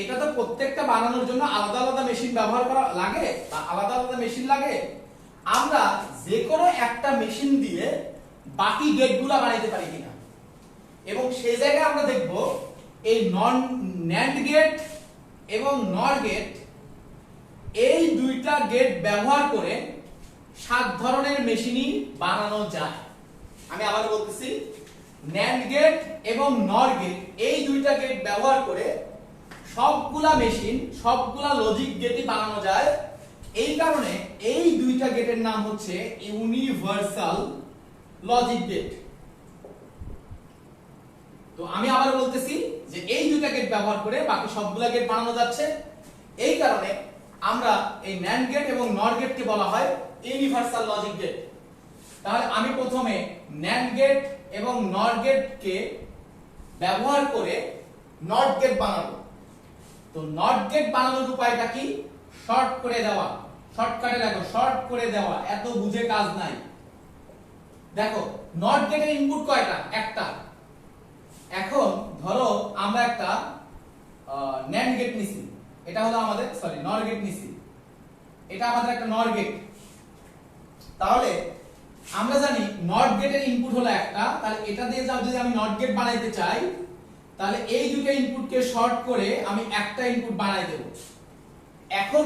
এটা তো প্রত্যেকটা বানানোর জন্য আলাদা আলাদা মেশিন ব্যবহার করা লাগে বা আলাদা আলাদা মেশিন লাগে, আমরা যে কোনো একটা মেশিন দিয়ে বাকি গেটগুলো বানাইতে পারি কিনা। এবং সেই জায়গায় আমরা দেখব এই NAND গেট এবং NOR গেট, এই দুইটা গেট ব্যবহার করে 7 ধরনের মেশিনই বানানো যায়। আমি আবার বলতেছি, NAND গেট এবং NOR গেট, এই দুইটা গেট ব্যবহার করে সবগুলা মেশিন, সবগুলা লজিক গেটই বানানো যায়। এই কারণে এই দুইটা গেটের নাম হচ্ছে ইউনিভার্সাল লজিক গেট। তো আমি আবার বলতেছি যে এই দুইটা গেট ব্যবহার করে বাকি সবগুলা গেট বানানো যাচ্ছে। এই কারণে আমরা এই NAND গেট এবং NOR গেটকে বলা হয় ইউনিভার্সাল লজিক গেট। তাহলে আমি প্রথমে NAND গেট এবং NOR গেটকে ব্যবহার করে NOT গেট বানাবো। তো NOT গেট বানানোর উপায়টা কি, শর্ট করে দেওয়া, শর্টকাটে দেখো শর্ট করে দেওয়া, এত বুঝে কাজ নাই। দেখো নট গেটের ইনপুট কয়টা? একটা। এখন ধরো আমরা একটা NAND গেট নিছি, এটা হলো আমাদের সরি নর গেট নিছি, এটা আমাদের একটা নর গেট। তাহলে আমরা জানি নট গেটের ইনপুট হলো একটা, তাহলে এটা দিয়ে যদি আমি নট গেট বানাইতে চাই তাহলে এই দুটো ইনপুটকে শর্ট করে আমি একটা ইনপুট বানাই দেব। এখন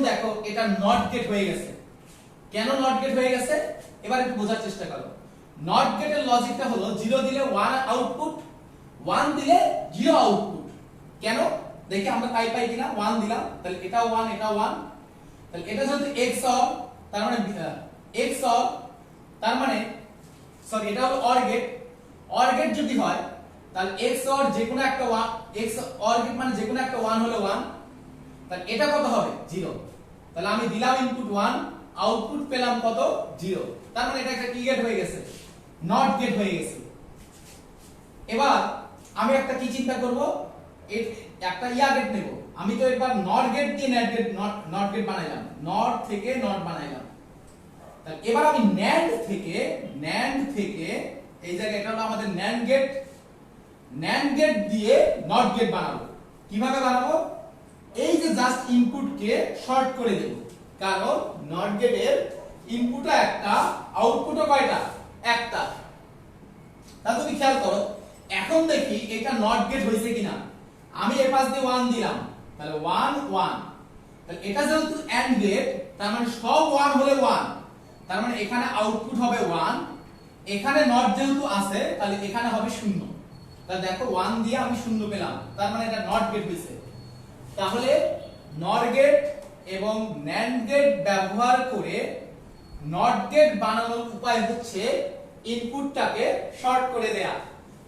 দেখো এটা নট গেট হয়ে গেছে। কেন নট গেট হয়ে গেছে এবার একটু বোঝার চেষ্টা করো। নট গেটের লজিকটা হলো 0 দিলে 1 আউটপুট, 1 দিলে 0 আউটপুট। কেন দেখি আমরা পাই কিনা। 1 দিলাম তাহলে এটাও 1 এটাও 1, তাহলে এটা যদি XOR তার মানে XOR তার মানে সরি এটা হলো OR গেট। OR গেট যদি হয় তাহলে XOR যে কোনো একটা 1, XOR গেট মানে যে কোনো একটা 1 হলো 1, তাহলে এটা কত হবে 0। তাহলে আমি দিলাম ইনপুট 1, আউটপুট পেলাম কত 0, তার মানে এটা একটা কি গেট হয়ে গেছে? নট গেট হয়ে গেছে। এবার আমি একটা কি চিন্তা করব, একটা গেট নেব। আমি তো এবার নট গেট দিয়ে নট গেট বানাইলাম, নট থেকে নট বানাইলাম। তাহলে এবার আমি NAND থেকে এই জায়গায় এটা হলো আমাদের NAND গেট দিয়ে নট গেট বানাবো। কিভাবে বানাবো? এই যে জাস্ট ইনপুটকে শর্ট করে দেব, কারণ নট গেটের ইনপুটও একটা, আউটপুটও কয়টা? একটা। তাহলে তুমি খেয়াল করো, এখন দেখি এটা নট গেট হয়েছে কিনা। আমি এর পাশ দিয়ে 1 দিলাম, তাহলে 1 1, তাহলে এটা যেহেতু AND গেট তার মানে সব 1 হলে 1, তার মানে এখানে আউটপুট হবে 1, এখানে নট যেহেতু আছে তাহলে এখানে হবে 0। তাহলে দেখো 1 দিয়ে আমি 0 পেলাম, তার মানে এটা নট গেট হয়েছে। তাহলে নর গেট এবং NAND গেট ব্যবহার করে নট গেট বানানোর উপায় হচ্ছে ইনপুটটাকে শর্ট করে দেয়া।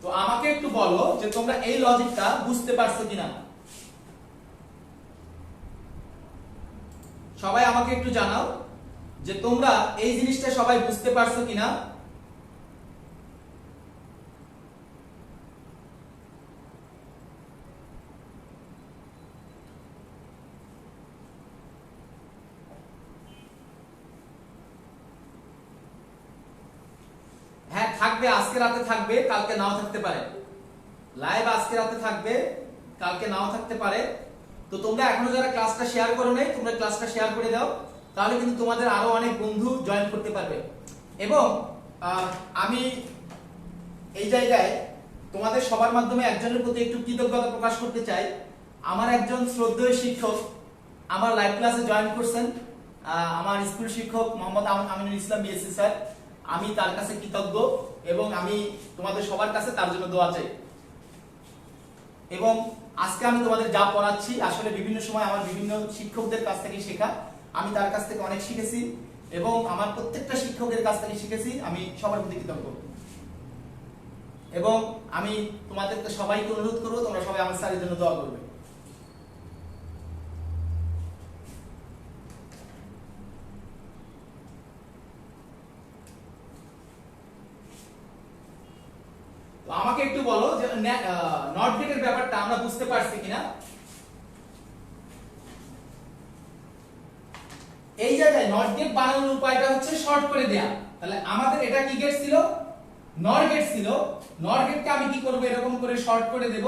তো আমাকে একটু বলো যে তোমরা এই লজিকটা বুঝতে পারছো কিনা। সবাই আমাকে একটু জানাও যে তোমরা এই জিনিসটা সবাই বুঝতে পারছো কিনা। হ্যাঁ থাকবে, আজকে রাতে থাকবে, কালকে নাও থাকতে পারে। লাইভ আজকে রাতে থাকবে, কালকে নাও থাকতে পারে। তো তোমরা এখনো যারা ক্লাসটা শেয়ার করো নাই, তোমরা ক্লাসটা শেয়ার করে দাও, তাহলে কিন্তু তোমাদের আরো অনেক বন্ধু জয়েন করতে পারবে। এবং আমি এই জায়গায় তোমাদের সবার মাধ্যমে একজনের প্রতি একটু কৃতজ্ঞতা প্রকাশ করতে চাই। আমার একজন শ্রদ্ধেয় শিক্ষক আমার লাইভ ক্লাসে জয়েন করছেন, আমার স্কুল শিক্ষক মোহাম্মদ আমিনুল ইসলাম বিএসসি স্যার। আমি তার কাছে কৃতজ্ঞ এবং আমি তোমাদের সবার কাছে তার জন্য দোয়া চাই। এবং আজকে আমি তোমাদের যা পড়াচ্ছি আসলে বিভিন্ন সময় আমার বিভিন্ন শিক্ষকদের কাছ থেকে শেখা। আমি তার কাছ থেকে অনেক শিখেছি এবং আমার প্রত্যেকটা শিক্ষকের কাছ থেকে শিখেছি। আমি সবার প্রতি কৃতজ্ঞ এবং আমি তোমাদেরকে সবাইকে অনুরোধ করবো তোমরা সবাই আমার স্যারের জন্য দোয়া করবে। তো আমাকে একটু বলো যে নট গেটের ব্যাপারটা আমরা বুঝতে পারছি কিনা। এই জায়গায় নট গেট বানানোর উপায়টা হচ্ছে শর্ট করে দেয়া। তাহলে আমাদের এটা কি গেট ছিল? নট গেট ছিল। নট গেটকে আমি কি করব? এরকম করে শর্ট করে দেব,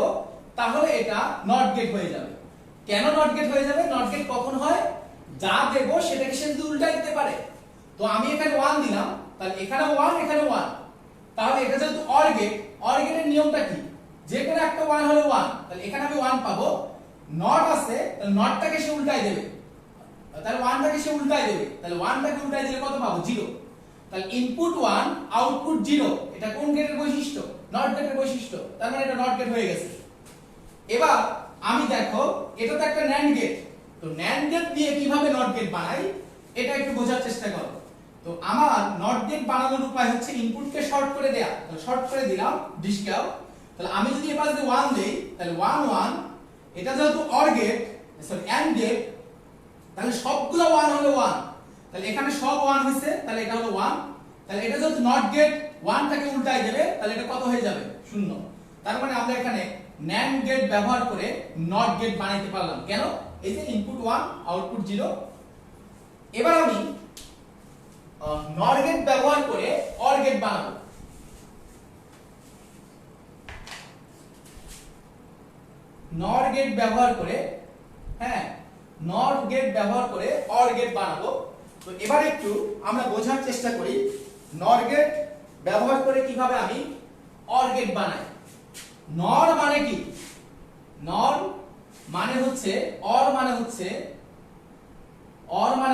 তাহলে এটা নট গেট হয়ে যাবে। কেন নট গেট হয়ে যাবে? নট গেট কখন হয়? যা দেব সেটাকে সে যদি উল্টাই দিতে পারে। তো আমি এখানে 1 দিলাম, তাহলে এখানে 1 এখানে 1, তাহলে এটা যেহেতু অর গেট, অর গেটের নিয়মটা কি? যে কোনো একটা 1 হলে 1, তাহলে এখানে আমি 1 পাবো। নট আছে, তাহলে নটটাকে সে উল্টাই দেবে, তাহলে 1টাকে সে উল্টাই দেবে, তাহলে 1টাকে উল্টাই দিলে কত পাবো? 0। তাহলে ইনপুট 1 আউটপুট 0, এটা কোন গেটের বৈশিষ্ট্য? নট গেটের বৈশিষ্ট্য। তার মানে এটা নট গেট হয়ে গেছে। এবার আমি দেখো এটা তো একটা NAND গেট, তো NAND গেট দিয়ে কিভাবে নট গেট বানাই এটা একটু বোঝার চেষ্টা করো। তো আমার নট গেট বানানোর উপায় হচ্ছে ইনপুটকে শর্ট করে দেয়া। তাহলে শর্ট করে দিলাম ডিসকাউ। তাহলে আমি যদি এবার যদি 1 দেই, তাহলে 1 1, এটা যেহেতু or gate sorry AND gate, তাহলে সবগুলো 1 হলো 1, তাহলে এখানে সব 1 হইছে, তাহলে এটা হলো 1। তাহলে এটা যেহেতু নট গেট, 1টাকে উল্টাই দেবে, তাহলে এটা কত হয়ে যাবে? 0। তার মানে আমরা এখানে NAND গেট ব্যবহার করে নট গেট বানাইতে পারলাম। কেন? এই যে ইনপুট 1 আউটপুট 0। এবার আমি নর গেট ব্যবহার করে অর গেট বানাবো। নর গেট ব্যবহার করে, হ্যাঁ, নর গেট ব্যবহার করে অর গেট বানাবো। তো এবার একটু আমরা বোঝার চেষ্টা করি নর গেট ব্যবহার করে কিভাবে আমি অর গেট বানাই। নর মানে কি? নর মানে হচ্ছে অর মানে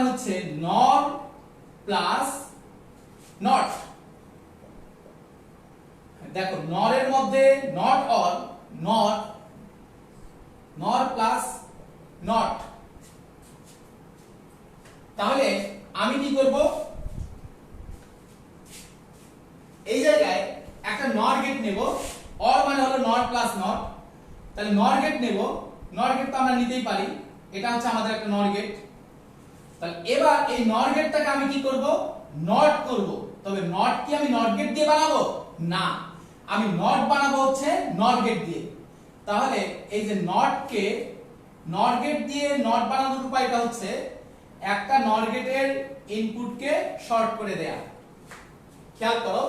হচ্ছে নর প্লাস নট। দেখো নরের মধ্যে নট অর, নর প্লাস নট। তাহলে আমি কি করব, এই জায়গায় একটা নর গেট নেব। অর মানে হলো নট প্লাস নট, তাহলে নর গেট নেব। নর গেট তো আমরা নিতেই পারি, এটা হচ্ছে আমাদের একটা নর গেট। তাহলে এবার এই নর গেটটাকে আমি কি করব, নট করব। তবে নট কি আমি নট গেট দিয়ে বানাবো? না, আমি নট বানাবো হচ্ছে নট গেট দিয়ে। তাহলে এই যে নটকে নট গেট দিয়ে নট বানানোর উপায়টা হচ্ছে একটা নট গেটের ইনপুটকে শর্ট করে দেয়া। খেয়াল করো,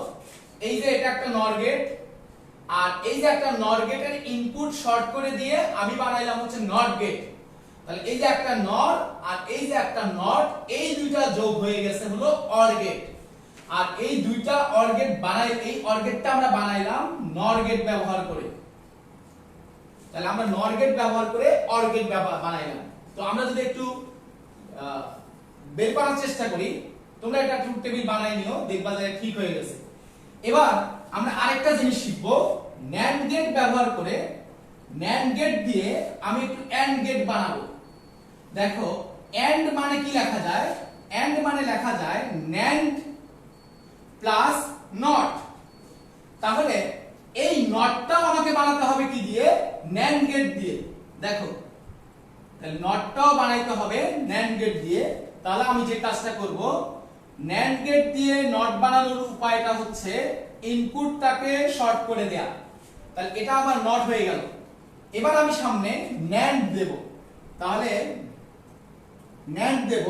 এই যে এটা একটা নট গেট, আর এই যে একটা নট গেটের ইনপুট শর্ট করে দিয়ে আমি বানাইলাম হচ্ছে নট গেট। তাহলে এই যে একটা নট আর এই যে একটা নট, এই দুইটা যোগ হয়ে গেছে হলো অর গেট। আর এই দুইটা অর গেট এই অর গেটটা আমরা বানাইলাম নর গেট ব্যবহার করে। তাহলে আমরা নর গেট ব্যবহার করে অর গেট বানাইলাম। তো আমরা যদি একটু বের করার চেষ্টা করি, তোমরা একটা ট্রুথ টেবিল বানাই নিও, দেখবা যে ঠিক হয়ে গেছে। এবার আমরা আরেকটা জিনিস শিখবো, NAND গেট ব্যবহার করে NAND গেট দিয়ে আমি একটু AND গেট বানাবো। দেখো AND মানে কি লেখা যায়? AND মানে লেখা যায় NAND প্লাস নট। তাহলে এই নটটাও আমাকে বানাতে হবে কি দিয়ে? NAND গেট দিয়ে। দেখো তাহলে নটটাও বানাইতে হবে NAND গেট দিয়ে। তাহলে আমি যে কাজটা করব, NAND গেট দিয়ে নট বানানোর উপায়টা হচ্ছে ইনপুটটাকে শর্ট করে দেয়া। তাহলে এটা আমার নট হয়ে গেল। এবার আমি সামনে NAND দেব। তাহলে NAND দেব,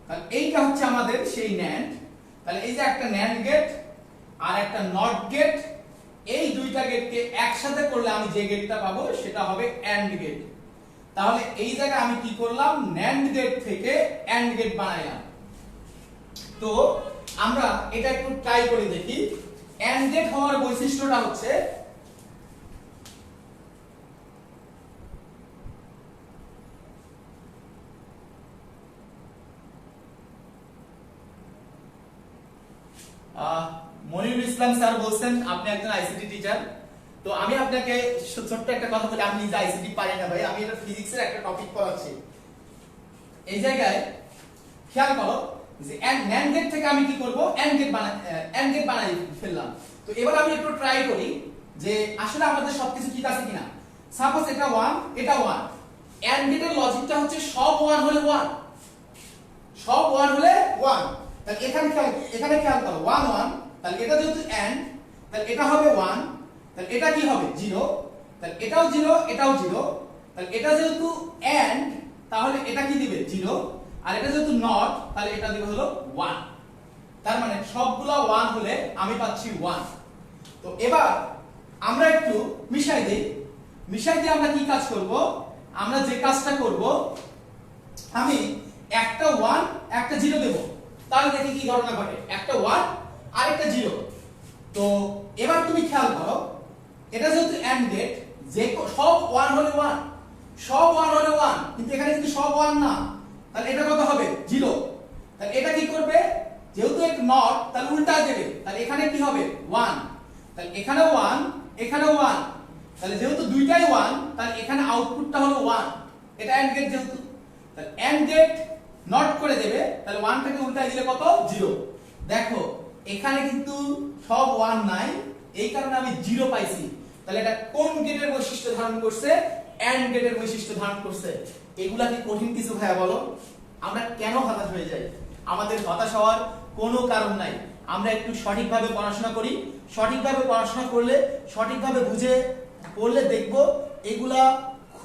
তাহলে এইটা হচ্ছে আমাদের সেই NAND। তাহলে এই যে একটা NAND গেট আর একটা নট গেট, এই দুইটা গেটকে একসাথে করলে আমি যে গেটটা পাবো সেটা হবে AND গেট। তাহলে এই জায়গায় আমি কি করলাম, NAND গেট থেকে AND গেট বানাইলাম। তো আমরা এটা একটু ট্রাই করে দেখি। AND গেট হওয়ার বৈশিষ্ট্যটা হচ্ছে মনিরুল ইসলাম স্যার বলছেন আপনি একজন আইসিটি টিচার। তো আমি আপনাকে ছোট্ট একটা কথা বলি, আমি নিজে আইসিটি পারি না ভাই, আমি এটা ফিজিক্সের একটা টপিক পড়াচ্ছি। এই জায়গায় খেয়াল করো যে NAND গেট থেকে আমি কি করব, AND গেট বানাই ফেললাম। তো এবার আমি একটু ট্রাই করি যে আসলে আমাদের সবকিছু ঠিক আছে কিনা। সাপোজ এটা 1, এটা 1। AND গেটের লজিকটা হচ্ছে সব 1 হলে 1, সব 1 হলে 1। তাহলে এখানে খেয়াল করো 1 1, তাহলে এটা যেহেতু AND, তাহলে এটা হবে 1, তাহলে এটা কি হবে 0, তাহলে এটাও 0, এটাও 0, তাহলে এটা যেহেতু AND তাহলে এটা কি দিবে 0, আর এটা যেহেতু নট তাহলে এটা দিবে হলো 1। তার মানে সবগুলা 1 হলে আমি পাচ্ছি 1। তো এবার আমরা একটু মিশাই দেই। মিশাই দিয়ে আমরা কি কাজ করব, আমরা যে কাজটা করব, আমি একটা 1 একটা 0 দেব। তাহলে দেখি কি ঘটনা ঘটে, একটা 1 আর একটা 0। তো এবার তুমি খেয়াল করো, এটা যেহেতু AND গেট, যে সব 1 হলে 1, সব 1 হলে 1, কিন্তু এখানে কিন্তু সব 1 না, তাহলে এটা কত হবে 0। তাহলে এটা কি করবে, যেহেতু এটা নট তাহলে উল্টা দেবে, তাহলে এখানে কি হবে 1, তাহলে এখানেও 1 এখানেও 1, তাহলে যেহেতু দুইটাই 1 তাহলে এখানে আউটপুটটা হলো 1। এটা AND গেট যেহেতু, তাহলে AND গেট নট করে দেবে, তাহলে 1 থেকে উল্টায় দিলে কত 0। দেখো এখানে কিন্তু সব 1 নাই, এই কারণে আমি 0 পাইছি। তাহলে এটা কোন গেটের বৈশিষ্ট্য ধারণ করছে, AND গেটের বৈশিষ্ট্য ধারণ করছে। এগুলা কি কঠিন কিছু ভাইয়া বলো? আমরা কেন হতাশ হয়ে যাই? আমাদের হতাশ হওয়ার কোনো কারণ নাই। আমরা একটু সঠিকভাবে পড়াশোনা করি, সঠিকভাবে পড়াশোনা করলে, সঠিকভাবে বুঝে পড়লে দেখবো এগুলা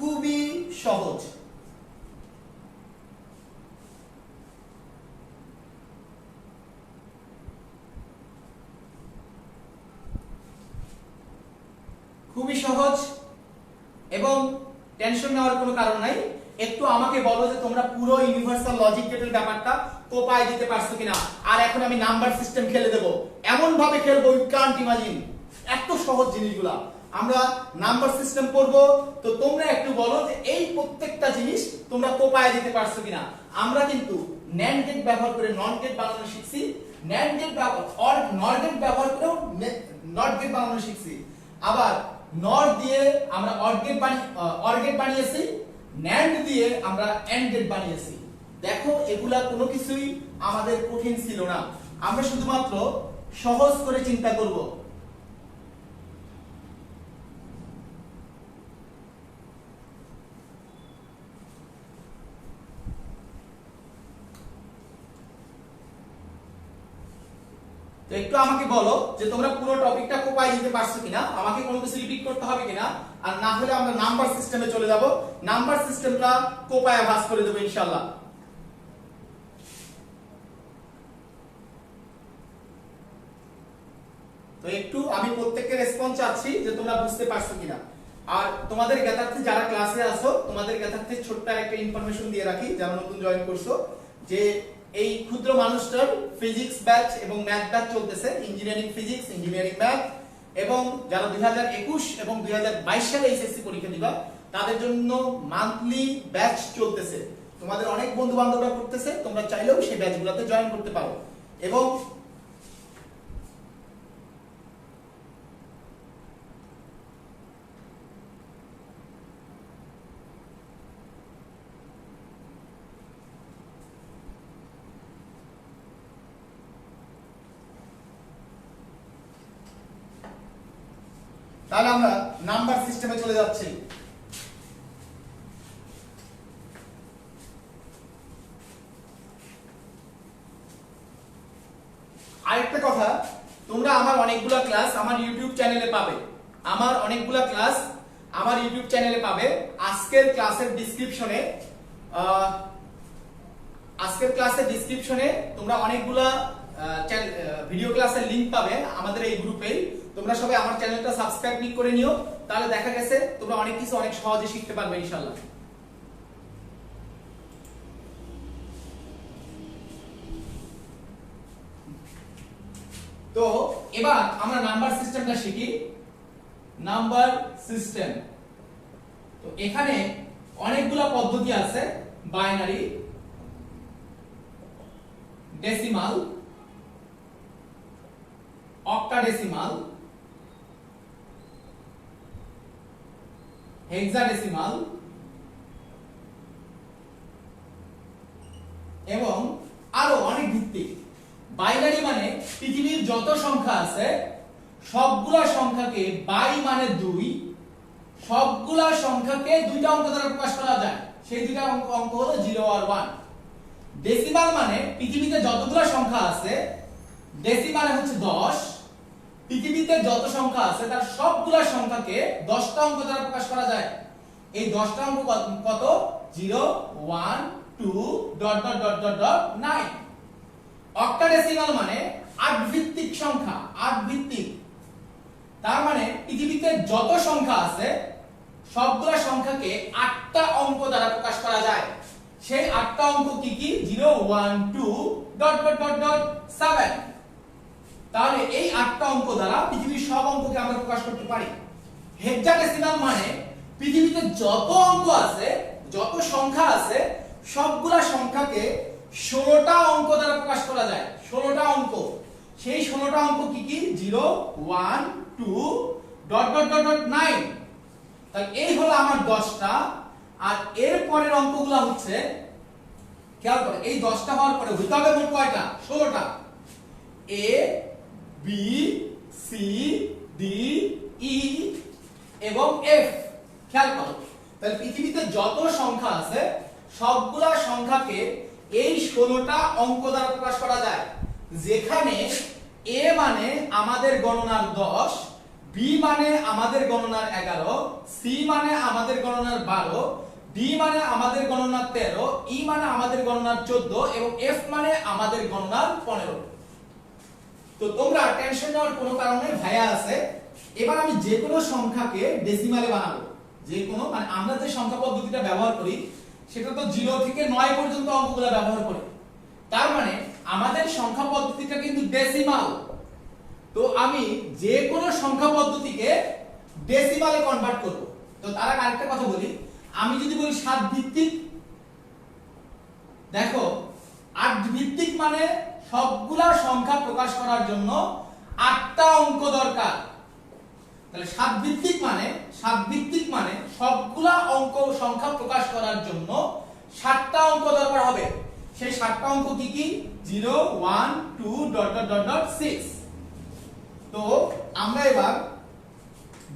খুবই সহজ। খুবই সহজ এবং টেনশন নেওয়ার কোনো কারণ নাই। একটু আমাকে বলো যে তোমরা পুরো ইউনিভার্সাল লজিক গেটের ব্যাপারটা কোপায় দিতে পারছো কিনা। আর এখন আমি নাম্বার সিস্টেম খেলে দেব, এমন ভাবে খেলবো ইউ কান্ট ইমাজিন। এত সহজ জিনিসগুলা আমরা নাম্বার সিস্টেম করব, তো তোমরা একটু বলো যে এই প্রত্যেকটা জিনিস তোমরা কোপায় দিতে পারছো কিনা। আমরা কিন্তু ন্যান্ড গেট ব্যবহার করে নট গেট বানানো শিখছি, NAND gate or not gate ব্যবহার করেও নট গেট বানানো শিখছি, আবার নট দিয়ে আমরা অর গেট বানিয়েছি, ন্যান্ড দিয়ে আমরা এন্ড গেট বানিয়েছি। দেখো এগুলা কোনো কিছুই আমাদের কঠিন ছিল না, আমরা শুধুমাত্র সহজ করে চিন্তা করব। তো একটু আমাকে বলো যে তোমরা পুরো টপিকটা কোপায় দিতে পারছো কিনা, আমাকে কোনো কিছু রিপিট করতে হবে কিনা। আর না হলে আমরা নাম্বার সিস্টেমে চলে যাব, নাম্বার সিস্টেমটা কোপায় ভাঁজ করে দেবো ইনশাআল্লাহ। তো একটু আমি প্রত্যেককে রেসপন্স চাচ্ছি যে তোমরা বুঝতে পারছো কিনা। আর তোমাদের জ্ঞাতার্থে যারা ক্লাসে আছো, তোমাদের জ্ঞাতার্থে ছোট্ট একটা ইনফরমেশন দিয়ে রাখি, যারা নতুন জয়েন করছো, যে এই ক্ষুদ্র মানুষটার ফিজিক্স ব্যাচ এবং ম্যাথ ব্যাচ চলতেছে, ইঞ্জিনিয়ারিং ফিজিক্স, ইঞ্জিনিয়ারিং ম্যাথ, এবং যারা 2021 এবং 2022 সালে এইচএসসি পরীক্ষা দিবা তাদের জন্য মান্থলি ব্যাচ চলতেছে। তোমাদের অনেক বন্ধু বান্ধবরা করতেছে, তোমরা চাইলেও সেই ব্যাচগুলোতে জয়েন করতে পারো। এবং তাহলে আমরা নাম্বার সিস্টেমে চলে যাচ্ছি। আরেকটা কথা, তোমরা আমার অনেকগুলা ক্লাস আমার ইউটিউব চ্যানেলে পাবে, আমার অনেকগুলা ক্লাস আমার ইউটিউব চ্যানেলে পাবে। আজকের ক্লাসের ডিসক্রিপশনে তোমরা অনেকগুলা ভিডিও ক্লাসের লিংক পাবে আমাদের এই গ্রুপে। তোমরা সবাই আমার চ্যানেলটা সাবস্ক্রাইব করে নিও, তাহলে দেখা গেছে তোমরা অনেক কিছু অনেক সহজে শিখতে পারবে ইনশাআল্লাহ। তো এবার আমরা নাম্বার সিস্টেমটা শিখি। নাম্বার সিস্টেম, তো এখানে অনেকগুলা পদ্ধতি আছে, বাইনারি, ডেসিমাল, অক্টাডেসিমাল, হেক্সাডেসিমাল এবং আরো অনেক ভিত্তিক। বাইনারি মানে পৃথিবীর যত সংখ্যা আছে সবগুলা সংখ্যাকে বাই মানে 2, সবগুলা সংখ্যাকে দুইটা অঙ্ক দ্বারা প্রকাশ করা যায়, সেই দুইটা অঙ্ক হলো 0 আর 1। ডেসিমাল মানে পৃথিবীতে যতগুলা সংখ্যা আছে, ডেসিমালে হচ্ছে 10, পৃথিবীতে যত সংখ্যা আছে তার সবগুলা সংখ্যাকে 10টা অঙ্ক দ্বারা প্রকাশ করা যায়। এই 10টা অঙ্ক কত? 0 1 2 dot dot dot dot dot 9। অক্টাডেসিমাল মানে 8 ভিত্তিক সংখ্যা, 8 ভিত্তিক, তার মানে পৃথিবীতে যত সংখ্যা আছে সবগুলা সংখ্যাকে 8টা অঙ্ক দ্বারা প্রকাশ করা যায়। সেই 8টা অঙ্ক কি কি? 0 1 2 ডট ডট ডট ডট 7। তাহলে এই 8টা অঙ্ক দ্বারা পৃথিবীর সব অঙ্ককে আমরা প্রকাশ করতে পারি। হেক্সাডেসিমাল মানে পৃথিবীতে যত অঙ্ক আছে, যত সংখ্যা আছে সবগুলা সংখ্যাকে 16টা অঙ্ক দ্বারা প্রকাশ করা যায়। 16টা অঙ্ক, সেই 16টা অঙ্ক কি কি? 0 1 2 ডট ডট ডট ডট 9। তাহলে এই হলো আমার 10টা। আর এর পরের অঙ্কগুলো হচ্ছে, খেয়াল করো, এই 10টা হওয়ার পরে হইতে হবে মোট কয়টা? 16টা। A B C D E এবং এফ। খেয়াল করো, তাহলে পৃথিবীতে যত সংখ্যা আছে সবগুলা সংখ্যাকে এই 16টা অঙ্ক দ্বারা প্রকাশ করা যায়, যেখানে এ মানে আমাদের গণনার 10, বি মানে আমাদের গণনার 11, সি মানে আমাদের গণনার 12, ডি মানে আমাদের গণনার 13, ই মানে আমাদের গণনার 14 এবং এফ মানে আমাদের গণনার 15। তো তোমরা টেনশন নেওয়ার কোনো কারণ নেই, ভাইয়া আছে। এবার আমি যে কোনো সংখ্যাকে ডেসিমালে বানাবো, যে কোনো মানে আমরা যে সংখ্যা পদ্ধতিটা ব্যবহার করি সেটা তো 0 থেকে 9 পর্যন্ত অঙ্কগুলো ব্যবহার করি, তার মানে আমাদের সংখ্যা পদ্ধতিটা কিন্তু ডেসিমাল। তো আমি যে কোনো সংখ্যা পদ্ধতিকে ডেসিমালে কনভার্ট করব। তো তার আগে আরেকটা কথা বলি, আমি যদি বলি 7 ভিত্তিক, দেখো 8 ভিত্তিক মানে সবগুলা সংখ্যা প্রকাশ করার জন্য 8টা অঙ্ক দরকার। তাহলে 7 ভিত্তিক মানে সবগুলা অঙ্ক সংখ্যা প্রকাশ করার জন্য 7টা অঙ্ক দরকার হবে। সেই 7টা অঙ্ক কি কি? 0 1 2 ডট ডট ডট ডট 6। তো আমরা এবার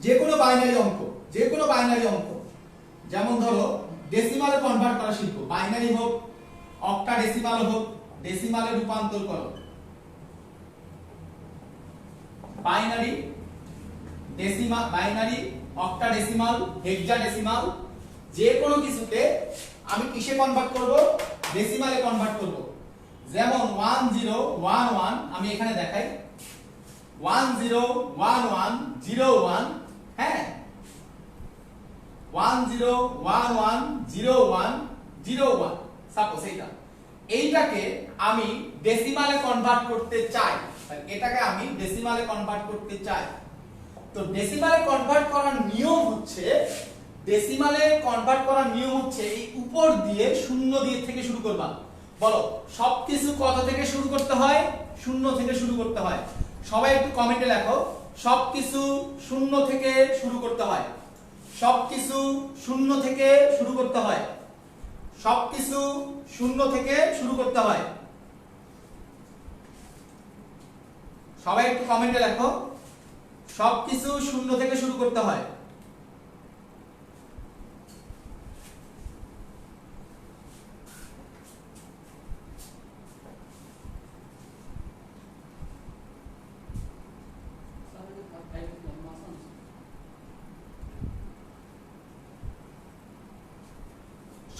যে কোনো বাইনারি অঙ্ক যেমন ধরো ডেসিমালে কনভার্ট করা শিখবো। বাইনারি হোক, অক্টাডেসিমাল হোক, ডেসিমালে রূপান্তর করো। বাইনারি, অক্টাডেসিমাল, হেক্সাডেসিমাল, যে কোনো কিছুকে আমি কিসে কনভার্ট করব? ডেসিমালে কনভার্ট করব। যেমন 1011 আমি এখানে দেখাই, 101101, হ্যাঁ 10110101 সাপোজ এইটাকে আমি ডেসিমালে কনভার্ট করতে চাই, এটাকে আমি ডেসিমালে কনভার্ট করতে চাই। তো ডেসিমালে কনভার্ট করার নিয়ম হচ্ছে, এই উপর দিয়ে শূন্য দিয়ে থেকে শুরু করবা। বলো সবকিছু কত থেকে শুরু করতে হয়? শূন্য থেকে শুরু করতে হয়। সবাই একটু কমেন্টে লেখো, সবকিছু শূন্য থেকে শুরু করতে হয়। সবকিছু শূন্য থেকে শুরু করতে হয়। সবকিছু শূন্য থেকে শুরু করতে হয়। সবাই একটু কমেন্টে লেখো, সবকিছু শূন্য থেকে শুরু করতে হয়।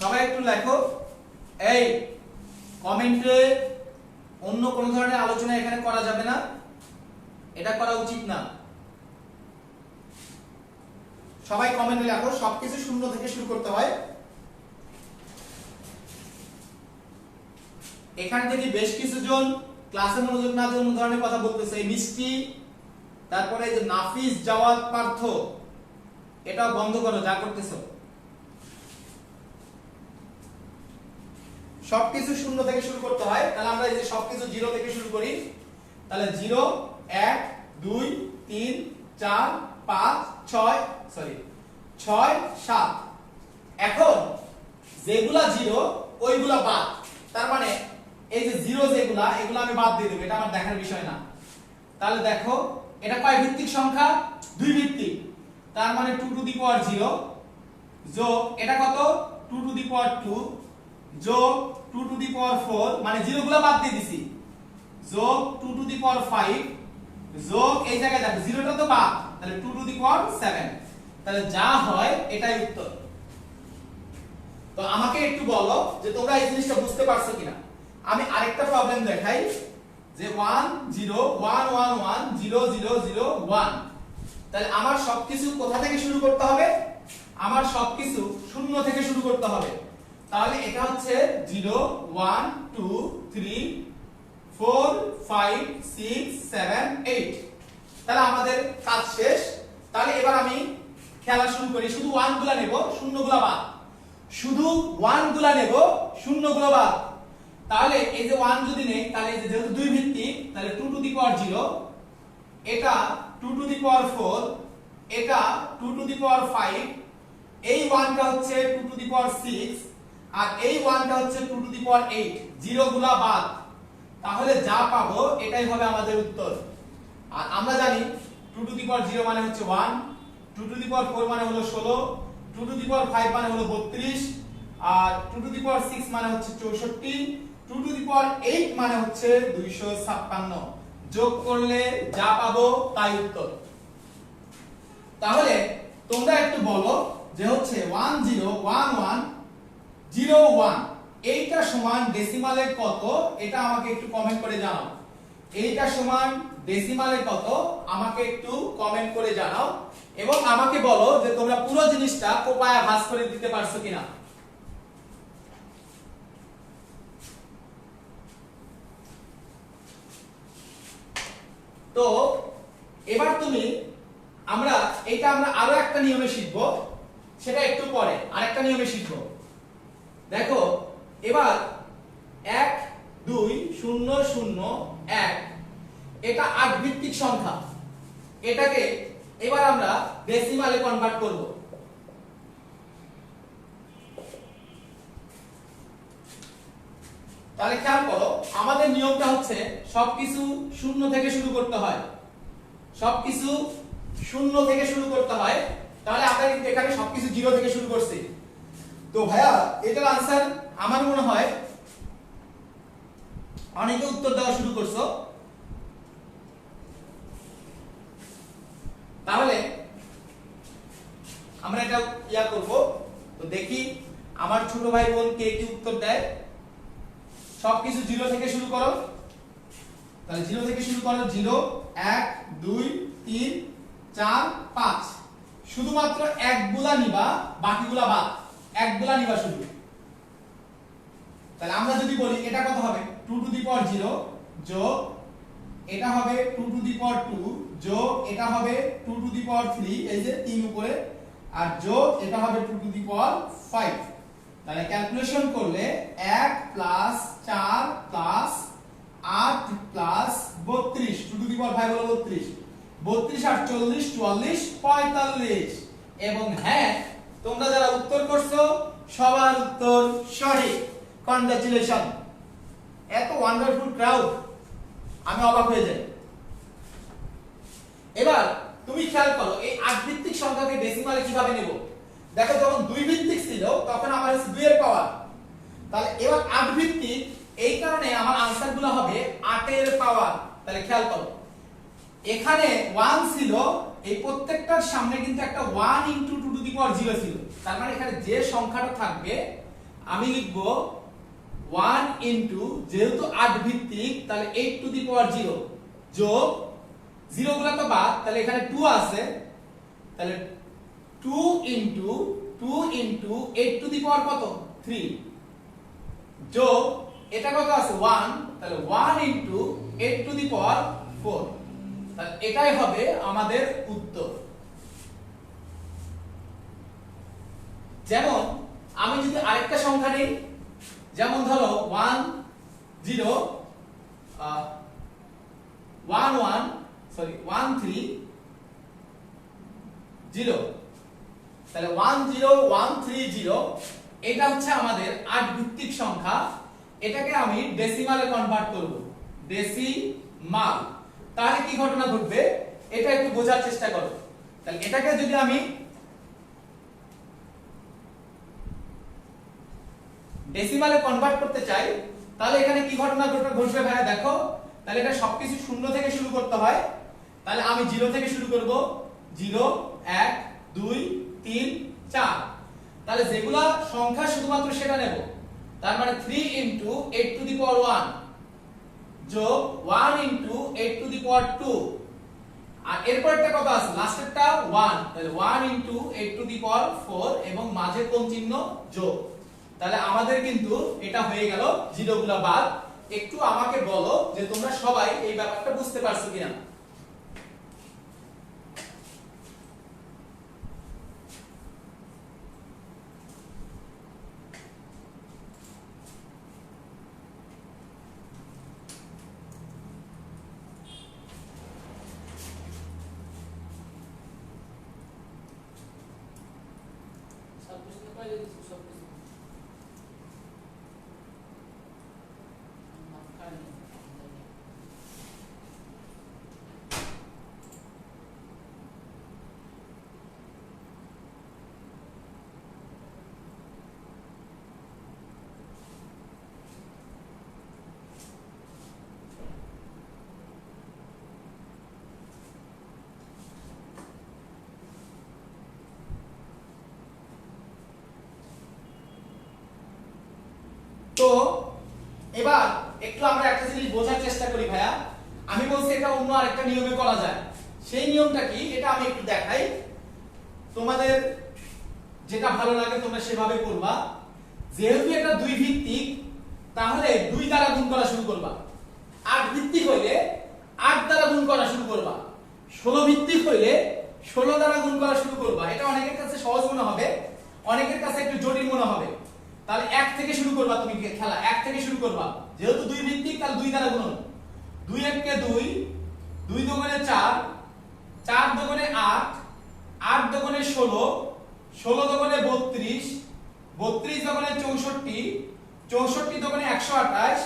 সবাই একটু লেখো। এই কমেন্টে অন্য কোন ধরনের আলোচনা এখানে করা যাবে না, এটা করা উচিত না। সবাই কমেন্টে লেখো, সবকিছু শূন্য থেকে শুরু করতে হয়। এখান থেকে বেশ কিছু জন ক্লাসে মনোযোগ না দিয়ে অন্য ধরনের কথা বলতেছে। এই মিষ্টি, তারপরে এই যে নাফিস, জাওয়াদ, পার্থ, এটা বন্ধ করো যা করতেছো। সবকিছু শূন্য থেকে শুরু করতে হয়। তাহলে আমরা এই যে সবকিছু 0 থেকে শুরু করি, তাহলে 0 1 2 3 4 5 6 7। এখন যেগুলা 0 ওইগুলা বাদ, তার মানে এই যে 0 যেগুলা, এগুলা আমি বাদ দিয়ে দেব, এটা আমার দেখার বিষয় না। তাহলে দেখো এটা কয় ভিত্তিক সংখ্যা? 2 ভিত্তিক। তার মানে 2 টু দি পাওয়ার 0 যোগ এটা কত? 2 টু দি পাওয়ার 2 যোগ 2 টু দি পাওয়ার 4, মানে 0 গুলা বাদ দিয়ে দিছি, যোগ 2 টু দি পাওয়ার 5 যোগ এই জায়গায় দেখো 0টা তো বাদ, তাহলে 2 টু দি পাওয়ার 7। তাহলে যা হয় এটাই উত্তর। তো আমাকে একটু বলো যে তোমরা এই জিনিসটা বুঝতে পারছো কিনা। আমি আরেকটা প্রবলেম দেখাই, যে 1 0 1 1 1 0 0 0 1। তাহলে আমার সবকিছু কোথা থেকে শুরু করতে হবে? আমার সবকিছু শূন্য থেকে শুরু করতে হবে। তাহলে এটা হচ্ছে 0 1 2 3 4 5 6 7 8। তাহলে আমাদের কাজ শেষ। তাহলে এবার আমি খেলা শুরু করি। শুধু 1 গুলা নেব, শূন্য গুলা বাদ। শুধু 1 গুলা নেব, শূন্য গুলা বাদ। তাহলে এই যে 1 যদি নেই, তাহলে এই যে যেহেতু 2 ভিত্তিক, তাহলে 2 টু দি পাওয়ার 0, এটা 2 টু দি পাওয়ার 4, এটা 2 টু দি পাওয়ার 5, এই 1টা হচ্ছে 2 টু দি পাওয়ার 6, আর এই 1টা হচ্ছে 2 টু দি পাওয়ার 8। 0 গুলা বাদ। তাহলে যা পাবো এটাই হবে আমাদের উত্তর। আর আমরা জানি 2 টু দি পাওয়ার 0 মানে হচ্ছে 1, 2 টু দি পাওয়ার 4 মানে হলো 16, 2 টু দি পাওয়ার 5 মানে হলো 32, আর 2 টু দি পাওয়ার 6 মানে হচ্ছে 64, 2 টু দি পাওয়ার 8 মানে হচ্ছে 256। যোগ করলে যা পাবো তাই উত্তর। তাহলে তোমরা একটু বলো যে হচ্ছে 101101 এইটা সমান ডেসিমালে কত, এটা আমাকে একটু কমেন্ট করে জানাও। এইটা সমান ডেসিমালে কত আমাকে একটু কমেন্ট করে জানাও, এবং আমাকে বলো যে তোমরা পুরো জিনিসটা কোপায়া ভাঁজ করে দিতে পারছো কিনা। তো এবার তুমি আমরা আরো একটা নিয়মে শিখবো, সেটা একটু পরে আরেকটা নিয়মে শিখবো। দেখো এবার 1 2 0 0 1 এটা 8 ভিত্তিক সংখ্যা, এটাকে এবার আমরা ডেসিমালে কনভার্ট করব। তাহলে খেয়াল করো, আমাদের নিয়মটা হচ্ছে সবকিছু শূন্য থেকে শুরু করতে হয়, সবকিছু শূন্য থেকে শুরু করতে হয়। তাহলে আমরা কিন্তু এখানে সবকিছু জিরো থেকে শুরু করছি। তো ভাইয়া এটার आंसर আমার মনে হয় অনেকে উত্তর দেওয়া শুরু করছো। তাহলে আমরা এটা ইয়া করব। তো দেখি আমার ছোট ভাই বোন কে কি উত্তর দেয়। সবকিছু জিরো থেকে শুরু করো। তাহলে জিরো থেকে শুরু করো। 0 1 2 3 4 5, শুধুমাত্র একগুলা নিবা, বাকিগুলা বাদ। একগুলা নিবা শুধু। তাহলে আমরা যদি বলি এটা কত হবে, 2 টু দি পাওয়ার 0 যোগ এটা হবে 2 টু দি পাওয়ার 2 যোগ এটা হবে 2 টু দি পাওয়ার 3, এই যে 3 উপরে, আর যোগ এটা হবে 2 টু দি পাওয়ার 5। তাহলে ক্যালকুলেশন করলে 1 plus 4 plus 8 plus 32, 2 to the power 5 হলো 32, 32 আর 40 44 45। এবং হ্যাঁ, তোমরা যারা উত্তর করছো সবার উত্তর সঠিক। কনগ্রাচুলেশন। এত ওয়ান্ডারফুল ক্রাউড, আমি অবাক হয়ে যাই। এবার তুমি খেয়াল করো এই 8 ভিত্তিক সংখ্যাকে ডেসিমালে কিভাবে নেব। দেখো যখন 2 ভিত্তিক ছিল তখন আমার 2 এর পাওয়ার, তাহলে এবার 8 ভিত্তিক, এই কারণে আমার आंसर গুলো হবে 8 এর পাওয়ার। তাহলে খেয়াল করো এখানে 1 ছিল, এই প্রত্যেকটার সামনে কিন্তু একটা 1 ইনটু 2 টু দি পাওয়ার 0 ছিল। তার মানে এখানে যে সংখ্যাটা থাকবে আমি লিখব 1 ইনটু, যেহেতু 8 ভিত্তিক তাহলে 8 টু দি পাওয়ার 0 যোগ 0 গুলো তো বাদ, তাহলে এখানে 2 আছে, তাহলে 2 ইনটু 8 টু দি পাওয়ার কত 3 যোগ এটা কত আছে 1, তাহলে 1 ইনটু 8 টু দি পাওয়ার 4। তাহলে এটাই হবে আমাদের উত্তর। যেমন আমি যদি আরেকটা সংখ্যা নিই, যেমন ধরো 1 0 3 0, তাহলে 10130 এটা হচ্ছে আমাদের 8 ভিত্তিক সংখ্যা। এটাকে আমি ডেসিমালে কনভার্ট করব, ডেসিমাল। তাহলে কি ঘটনা ঘটবে এটা একটু বোঝার চেষ্টা করো। তাহলে এটাকে যদি আমি ডেসিমালে কনভার্ট করতে চাই তাহলে এখানে কি ঘটনা ঘটবে ভাইয়া দেখো। তাহলে এটা সবকিছু শূন্য থেকে শুরু করতে হয়। তাহলে আমি 0 থেকে শুরু করব, 0 1 2 3 4। তাহলে যেগুলা সংখ্যা শুধুমাত্র সেটা নেব। তার মানে 3 ইনটু 8 টু দি পাওয়ার 1 যোগ 1 ইনটু 8 টু দি পাওয়ার 2, আর এরপরটা কত আছে লাস্টেরটা 1, তাহলে 1 ইনটু 8 টু দি পাওয়ার 4 এবং মাঝে কোন চিহ্ন যোগ। তাহলে আমাদের কিন্তু এটা হয়ে গেল, জিরো গুলা বাদ। একটু আমাকে বলো যে তোমরা সবাই এই ব্যাপারটা বুঝতে পারছো কিনা। এবার একটু আমরা একটা জিনিস বোঝার চেষ্টা করি ভাইয়া। আমি বলছি এটা অন্য আরেকটা নিয়মে করা যায়। সেই নিয়মটা কি এটা আমি একটু দেখাই, তোমাদের যেটা ভালো লাগে তোমরা সেভাবে করবা। যেহেতু এটা 2 ভিত্তিক, তাহলে 2 দ্বারা গুণ করা শুরু করবা। 8 ভিত্তিক হইলে 8 দ্বারা গুণ করা শুরু করবা। 16 ভিত্তিক হইলে 16 দ্বারা গুণ করা শুরু করবা। এটা অনেকের কাছে সহজ মনে হবে, অনেকের কাছে একটু জটিল মনে হবে। তাহলে 1 থেকে শুরু করবা, তুমি খেলা 1 থেকে শুরু করবা। যেহেতু 2 ভিত্তিক তাহলে 2 দ্বারা গুণন। 2 1 কে 2, 2 দুগুণে 4, 4 দুগুণে 8, 8 দুগুণে 16, 16 দুগুণে 32, 32 দুগুণে 64, 64 দুগুণে 128,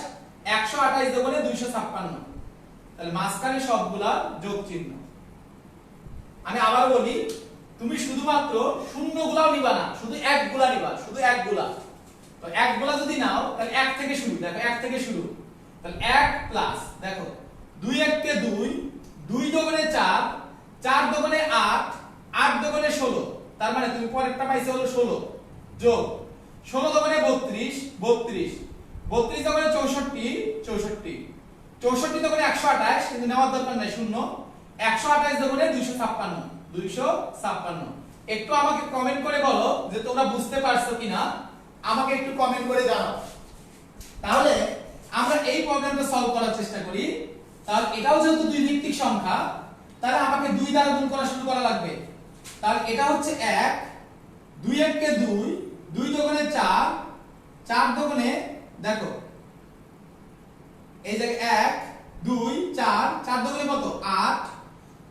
128 দুগুণে 256। তাহলে মাঝখানে সবগুলা যোগ চিহ্ন। আমি আবার বলি, তুমি শুধুমাত্র শূন্যগুলাও নিবা না, শুধু একগুলা নিবা, শুধু একগুলা। তো একগুলা যদি নাও তাহলে 1 থেকে শুরু, দেখো 1 থেকে শুরু। তাহলে 1 প্লাস, দেখো 2 1 কে 2, 2 দুগুণে 4, 4 দুগুণে 8, 8 দুগুণে 16। তার মানে তুমি পরেরটা পাইছো হলো 16 যোগ 16 দুগুণে 32, 32, 32 দুগুণে 64, 64, 64 দুগুণে 128, কিন্তু নেওয়ার দরকার নাই, শূন্য। 128 দুগুণে 256, 256। একটু আমাকে কমেন্ট করে বলো যে তোমরা বুঝতে পারছো কিনা, আমাকে একটু কমেন্ট করে জানাও। তাহলে আমরা এই প্রবলেমটা সলভ করার চেষ্টা করি। তাহলে এটাও যেহেতু 2 ভিত্তিক সংখ্যা, তাহলে আমাকে 2 দ্বারা গুণ করা শুরু করা লাগবে। তাহলে এটা হচ্ছে 1, 2 1 কে 2, 2 দুগুণে 4, 4 দুগুণে, দেখো এই যে 1 2 4, 4 দুগুণে কত 8,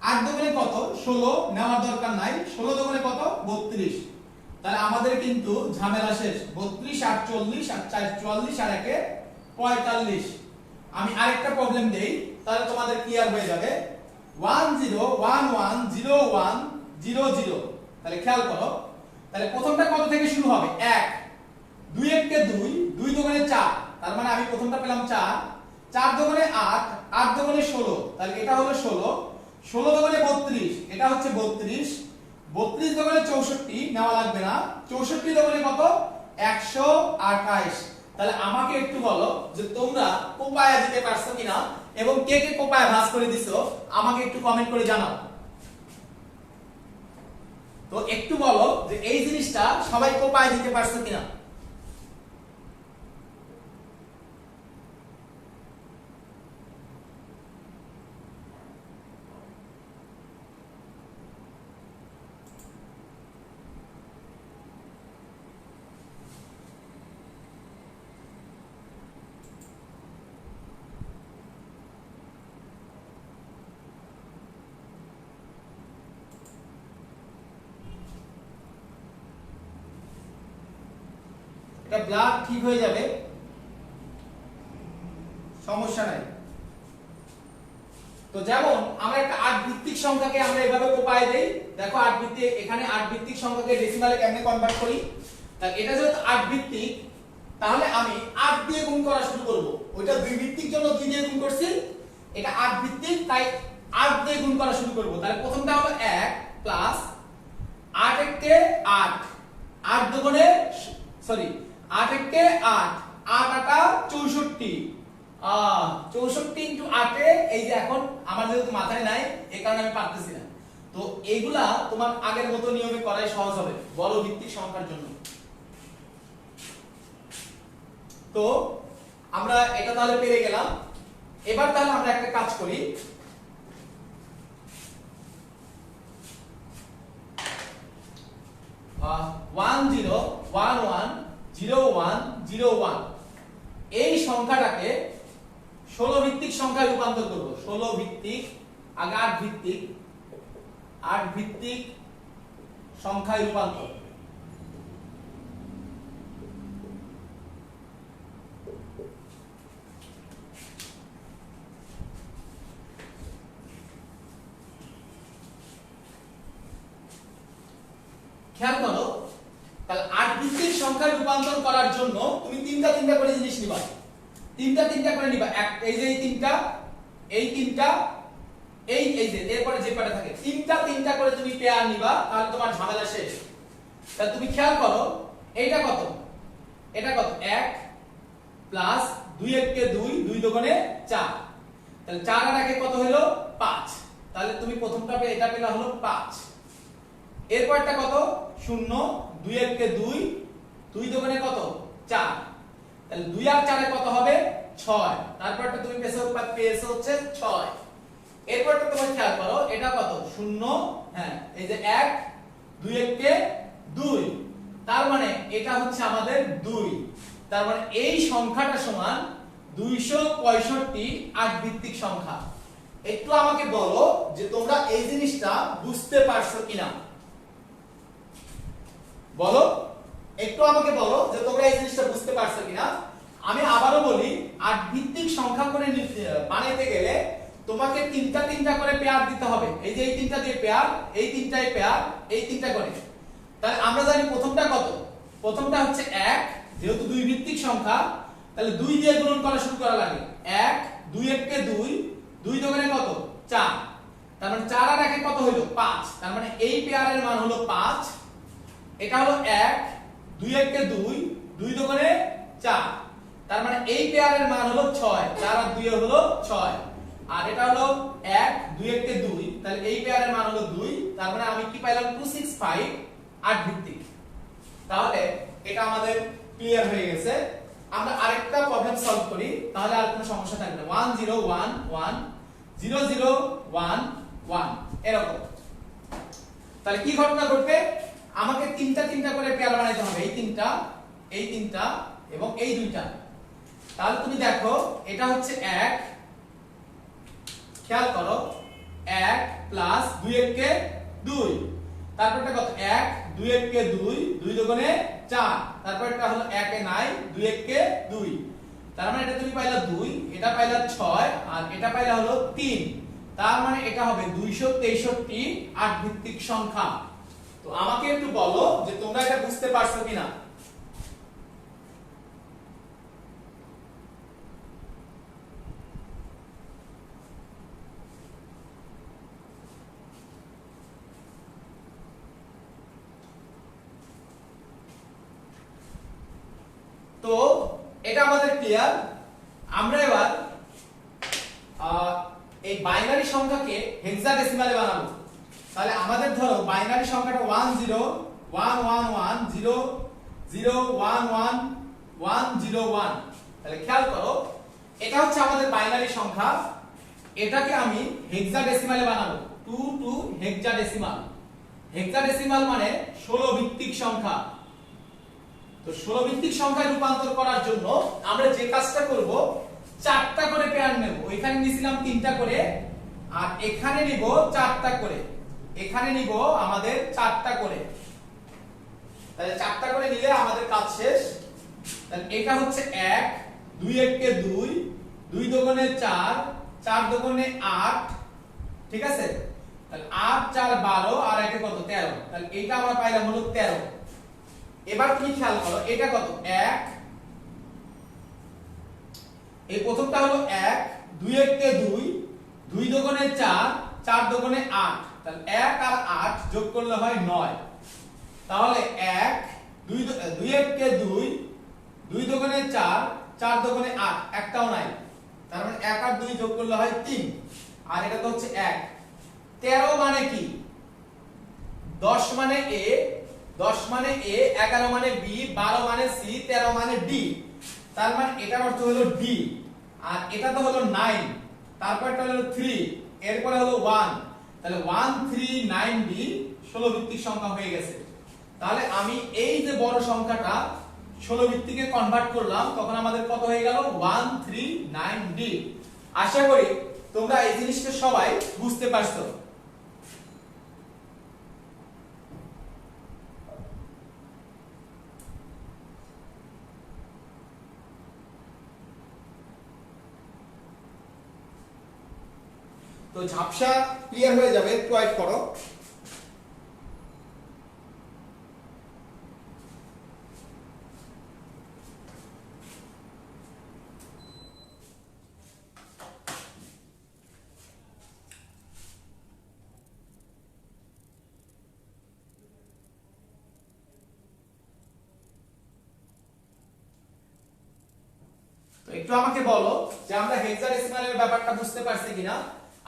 8 দুগুণে কত 16, নেওয়ার দরকার নাই। 16 দুগুণে কত 32। তাহলে আমাদের কিন্তু ঝামেলা শেষ। 32 8 40, 8 4 44, আর 1 45। আমি আরেকটা প্রবলেম দেই, তাহলে তোমাদের ক্লিয়ার হয়ে যাবে। 1 0 1 1 0 1 0 0। তাহলে খেয়াল করো, তাহলে প্রথমটা কত থেকে শুরু হবে 1, 2 1 কে 2, 2 দুগুণে 4। তার মানে আমি প্রথমটা পেলাম 4, 4 দুগুণে 8, 8 দুগুণে 16। তাহলে এটা হলো 16, 16 দুগুণে 32, এটা হচ্ছে 32, 32 দুগুণে 64, নেওয়া লাগবে না। 64 দুগুণে কত 128। তাহলে আমাকে একটু বলো যে তোমরা কোপায়া দিতে পারছো কিনা, এবং কে কে কোপায়া ভাঁজ করে দিছো আমাকে একটু কমেন্ট করে জানাও। তো একটু বলো যে এই জিনিসটা সবাই কোপায়া দিতে পারছো কিনা। এটা ব্লাড ঠিক হয়ে যাবে, সমস্যা নাই। তো যেমন আমরা একটা 8 ভিত্তিক সংখ্যাকে আমরা এভাবে কোপায় দেই। দেখো 8 ভিত্তিক, এখানে 8 ভিত্তিক সংখ্যাকে ডেসিমালে কেমনে কনভার্ট করি। তাহলে এটা যেহেতু 8 ভিত্তিক, তাহলে আমি 8 দিয়ে গুণ করা শুরু করব। ওইটা 2 ভিত্তিক জন্য 2 দিয়ে গুণ করছি, এটা 8 ভিত্তিক তাই 8 দিয়ে গুণ করা শুরু করব। তাহলে প্রথমটা হলো 1 প্লাস 8 1 কে 8, 8 দুগুণে সরি 8 1 কে 8, 8 8 64, 64 ইনটু 8 এ, এই যে এখন আমার যেহেতু মাথায় নাই এই কারণে আমি পারতেছি না। তো এইগুলা তোমার আগের মতো নিয়মে করাই সহজ হবে বড় ভিত্তিক সংখ্যার জন্য। তো আমরা এটা তাহলে পেরে গেলাম। এবার তাহলে আমরা একটা কাজ করি, আহ 1 0 1 1 0 1 0 1 এই সংখ্যাটাকে 16 ভিত্তিক সংখ্যায় রূপান্তর করব। 16 ভিত্তিক, আগে 8 ভিত্তিক, 8 ভিত্তিক সংখ্যায় রূপান্তর। খেয়াল করো, তাহলে 8 ভিত্তিক সংখ্যায় রূপান্তর করার জন্য তুমি তিনটা তিনটা করে জিনিস নিবা, তিনটা তিনটা করে নিবা। এই যে এই তিনটা, এই তিনটা, এই যে এরপরে যে কয়টা থাকে তিনটা তিনটা করে তুমি পেয়ার নিবা, তাহলে তোমার ঝামেলা শেষ। তাহলে তুমি খেয়াল করো, এইটা কত, এটা কত 1, প্লাস 2 একে 2, 2 দোকানে 4, তাহলে 4 আর 1 কত হলো 5, তাহলে তুমি প্রথমটা এটা পেলা হলো 5। এরপরটা কত 0, 2 একে 2, 2 দোকানে কত 4, তাহলে 2 আর 4 এ কত হবে 6, তারপরটা তুমি পেয়েছো হচ্ছে 6। এরপরটা তুমি খেয়াল করো এটা কত 0, হ্যাঁ এই যে 1, 2 একে 2, তার মানে এটা হচ্ছে আমাদের 2, তার মানে এই সংখ্যাটা সমান 265 আট ভিত্তিক সংখ্যা। একটু আমাকে বলো যে তোমরা এই জিনিসটা বুঝতে পারছো কিনা, বলো একটু আমাকে বলো যে তোমরা এই জিনিসটা বুঝতে পারছো কিনা। আমি আবারও বলি, আট ভিত্তিক সংখ্যা করে বানাইতে গেলে তোমাকে তিনটা তিনটা করে পেয়ার দিতে হবে। এই যে এই তিনটা দিয়ে পেয়ার, এই তিনটায় পেয়ার, এই তিনটা করে। তাহলে আমরা জানি প্রথমটা কত, প্রথমটা হচ্ছে 1, যেহেতু দুই ভিত্তিক সংখ্যা তাহলে 2 দিয়ে গুণন করা শুরু করা লাগে। 1, 2 একে 2, 2 দোকানে কত 4, তার মানে 4 আর 1 কত হলো 5, তার মানে এই পেয়ারের মান হলো 5। এটা হলো 1, 2 একে 2, 2 দোকানে 4, তার মানে এই পেয়ারের মান হলো 6, 4 আর 2 হলো 6। আর এটা হলো 1, 2 একে 2, তাহলে এই পেয়ারের মান হলো 2, তার মানে আমি কি পাইলাম 265 আট ভিত্তিক। তাহলে এটা আমাদের ক্লিয়ার হয়ে গেছে। আমরা আরেকটা প্রবলেম সলভ করি, তাহলে আর কোনো সমস্যা থাকবে না। 1 0 1 1 0 0 1 1 এরকম। তাহলে কি ঘটনা ঘটবে, আমাকে তিনটা তিনটা করে পেয়ার বানাইতে হবে, এই তিনটা, এই তিনটা এবং এই দুইটা। তাহলে তুমি দেখো এটা হচ্ছে 1, খেয়াল করো 1 প্লাস 2 একে 2, তারপরটা কত 1, 2 একে 2, 2 দোকানে 4, তারপরটা হলো 1 এ নাই, 2 একে 2, তার মানে এটা তুমি পাইলা 2, এটা পাইলা 6 আর এটা পাইলা হলো 3, তার মানে এটা হবে 263 আট ভিত্তিক সংখ্যা। তো আমাকে একটু বলো যে তোমরা এটা বুঝতে পারছো কিনা। তো এটা আমাদের ক্লিয়ার। আমরা এবার এই বাইনারি সংখ্যাকে হেক্সাডেসিমালে বানাবো। তাহলে আমাদের ধরো বাইনারি সংখ্যাটা 1 0 1 1 1 0 0 1 1 1 0 1। তাহলে খেয়াল করো এটা হচ্ছে আমাদের বাইনারি সংখ্যা, এটাকে আমি হেক্সাডেসিমালে বানাবো। 2 2 হেক্সাডেসিমাল। হেক্সাডেসিমাল মানে 16 ভিত্তিক সংখ্যা। তো 16 ভিত্তিক সংখ্যায় রূপান্তর করার জন্য আমরা যে কাজটা করব, চারটা করে পেয়ার নেব। ওইখানে নিছিলাম তিনটা করে আর এখানে নিব চারটা করে, এখানে নিব আমাদের চারটা করে। তাহলে চারটা করে নিলে আমাদের কাজ শেষ। তাহলে এটা হচ্ছে 1, 2 একে 2, 2 দোকানে 4, 4 দোকানে 8, ঠিক আছে। তাহলে 8 4 12 আর একে কত 13, তাহলে এটা আমরা পাইলাম হলো 13। এবার তুমি খেয়াল করো এটা কত 1, এই প্রথমটা হলো 1, 2 একে 2, 2 দোকানে 4, 4 দোকানে 8, তাহলে 1 আর 8 যোগ করলে হয় 9। তাহলে 1 2 একে 2, 2 দোকানে 4, 4 দোকানে 8, একটাও নাই, তার মানে 1 আর 2 যোগ করলে হয় 3, আর এটা তো হচ্ছে 1। 13 মানে কি, 10 মানে a, 10 মানে a, 11 মানে b, 12 মানে c, 13 মানে d, তার মানে এটার অর্থ হলো d। আর এটা তো হলো 9, তারপরটা হলো 3, এরপরে হলো 1, তাহলে 1 3 9 d 16 ভিত্তিক সংখ্যা হয়ে গেছে। তাহলে আমি এই যে বড় সংখ্যাটা 16 ভিত্তিকে কনভার্ট করলাম, তখন আমাদের কত হয়ে গেল 139 d। আশা করি তোমরা এই জিনিসটা সবাই বুঝতে পারছো। তো ঝাপসা ক্লিয়ার হয়ে যাবে, একটু ওয়েট করো। একটু আমাকে বলো যে আমরা হেক্সাডেসিমালের ব্যাপারটা বুঝতে পারছি কিনা।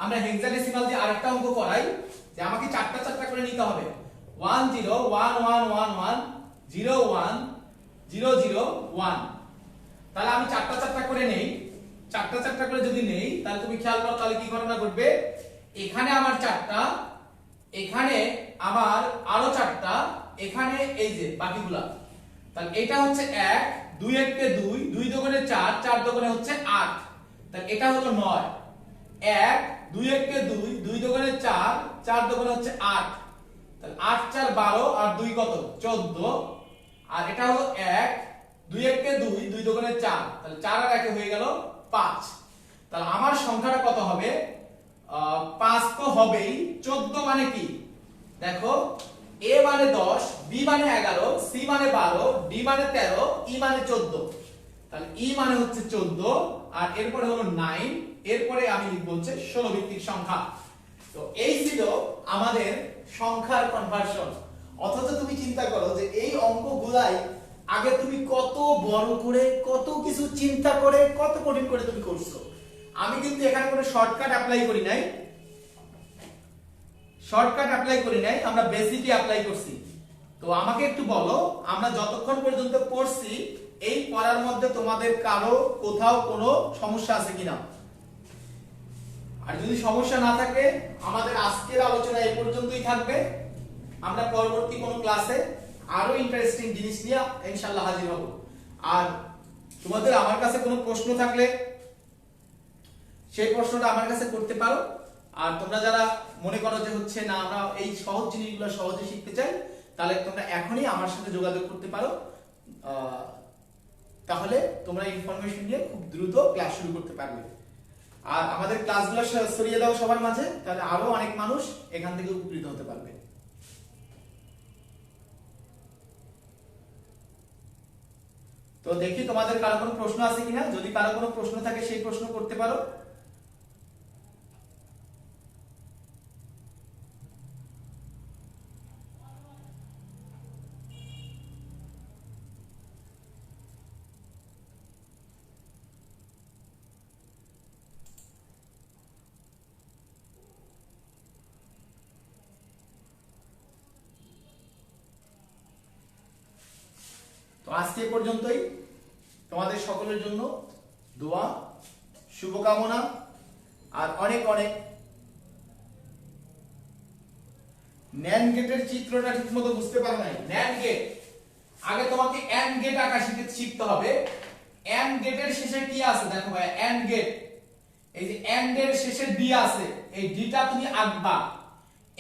আমরা হেক্সাডেসিমাল দিয়ে আরেকটা অঙ্ক করাই, যে আমাকে চারটা চারটা করে নিতে হবে। 1 0 1 1 1 1 0 1 0 0 1। তাহলে আমি চারটা চারটা করে নেই। চারটা চারটা করে যদি নেই তাহলে তুমি খেয়াল করো, তাহলে কি ঘটনা ঘটবে। এখানে আমার চারটা, এখানে আমার আরো চারটা, এখানে এই যে বাকিগুলা। তাহলে এটা হচ্ছে 1 2 1 কে 2 2 দোকানে 4 4 দোকানে হচ্ছে 8। তাহলে এটা হলো 9। 1 2 1 কে 2 2 দোকানে 4 4 দোকানে হচ্ছে 8। তাহলে 8 4 12 আর 2 কত 14। আর এটা হলো 1 2 1 কে 2 2 দোকানে 4, তাহলে 4 আর 1 হয়ে গেল 5। তাহলে আমার সংখ্যাটা কত হবে? 5 তো হবেই। 14 মানে কি দেখো, a মানে 10, b মানে 11, c মানে 12, d মানে 13, e মানে 14। তাহলে e মানে হচ্ছে 14, আর এরপরে হলো 9, এরপরে আমি লিখব হচ্ছে 16 ভিত্তিক সংখ্যা। তো এই ছিল আমাদের সংখ্যার কনভার্সন। অথচ তুমি চিন্তা করো যে এই অঙ্কগুলাই আগে তুমি কত বড় করে, কত কিছু চিন্তা করে, কত কঠিন করে তুমি করছো। আমি কিন্তু এখানে কোনো শর্টকাট অ্যাপ্লাই করি নাই, আমরা বেসিকই অ্যাপ্লাই করছি। তো আমাকে একটু বলো, আমরা যতক্ষণ পর্যন্ত পড়ছি এই পড়ার মধ্যে তোমাদের কারো কোথাও কোনো সমস্যা আছে কিনা? আর যদি সমস্যা না থাকে আমাদের আজকের আলোচনা এই পর্যন্তই থাকবে। আমরা পরবর্তী কোনো ক্লাসে আরো ইন্টারেস্টিং জিনিস নিয়ে ইনশাআল্লাহ হাজির হব। আর তোমাদের আমার কাছে কোনো প্রশ্ন থাকলে সেই প্রশ্নটা আমার কাছে করতে পারো। আর তোমরা যারা মনে করো যে হচ্ছে না আমরা এই সহজ জিনিসগুলো সহজে শিখতে চাই, তাহলে তোমরা এখনই আমার সাথে যোগাযোগ করতে পারো। তাহলে তোমরা ইনফরমেশন নিয়ে খুব দ্রুত ক্লাস শুরু করতে পারবে। আর আমাদের ক্লাসগুলো ছড়িয়ে দাও সবার মাঝে, তাহলে আরো অনেক মানুষ এখান থেকে উপকৃত হতে পারবে। তো দেখি তোমাদের কারো কোনো প্রশ্ন আছে কিনা। যদি কারো কোনো প্রশ্ন থাকে সেই প্রশ্ন করতে পারো। তো আজকে এ পর্যন্তই। তোমাদের সকলের জন্য দোয়া, শুভকামনা, আর অনেক অনেক। ন্যান্ড গেটের চিত্রটা ঠিকমতো বুঝতে পারো নাই। ন্যান্ড গেট, আগে তোমাকে এন্ড গেট আঁকা শিখতে হবে। এন্ড গেটের শেষে কি আছে দেখো ভাই, এন্ড গেট, এই যে এন্ড এর শেষে ডি আছে, এই ডিটা তুমি আঁকবা।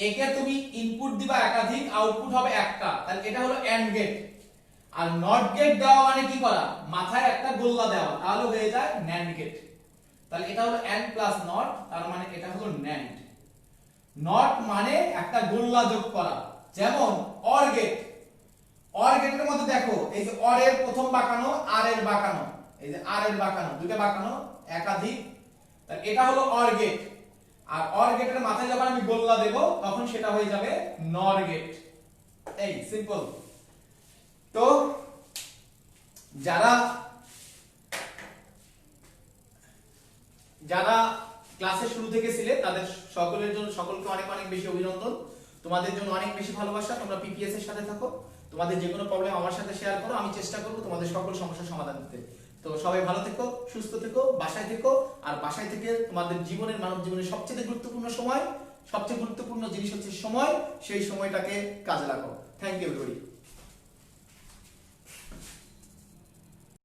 একে তুমি ইনপুট দিবা একাধিক, আউটপুট হবে একটা, তাহলে এটা হলো এন্ড গেট। আর নট গেট দেওয়া মানে কি করা, মাথায় একটা গোল্লা দেওয়া, তাহলে হয়ে যায় ন্যান্ড গেট। তাহলে এটা হলো এন্ড প্লাস নট, তার মানে এটা হলো ন্যান্ড। নট মানে একটা গোল্লা যোগ করা, যেমন অর গেট। অর গেটের মধ্যে দেখো এই যে অর এর প্রথম বাঁকানো, আর এর বাঁকানো, এই যে আর এর বাঁকানো, দুটো বাঁকানো একাধিক, তাহলে এটা হলো অর গেট। আর অর গেটের মাথায় যখন আমি গোল্লা দেব তখন সেটা হয়ে যাবে নর গেট। এই সিম্পল। তো যারা ক্লাসের শুরু থেকে ছিলে তাদের সকলের জন্য সকলকে অনেক অনেক বেশি অভিনন্দন। তোমাদের জন্য অনেক বেশি ভালোবাসা। তোমরা পিপিএস এর সাথে থাকো, তোমাদের যে কোনো প্রবলেম আমার সাথে শেয়ার করো, আমি চেষ্টা করব তোমাদের সকল সমস্যার সমাধান করতে। তো সবাই ভালো থেকো, সুস্থ থেকো, বাসায় থেকো। আর বাসায় থেকে তোমাদের জীবনের, মানব জীবনের সবচেয়ে গুরুত্বপূর্ণ সময়, সবচেয়ে গুরুত্বপূর্ণ জিনিস হচ্ছে সময়, সেই সময়টাকে কাজে লাগাও। Thank you everybody.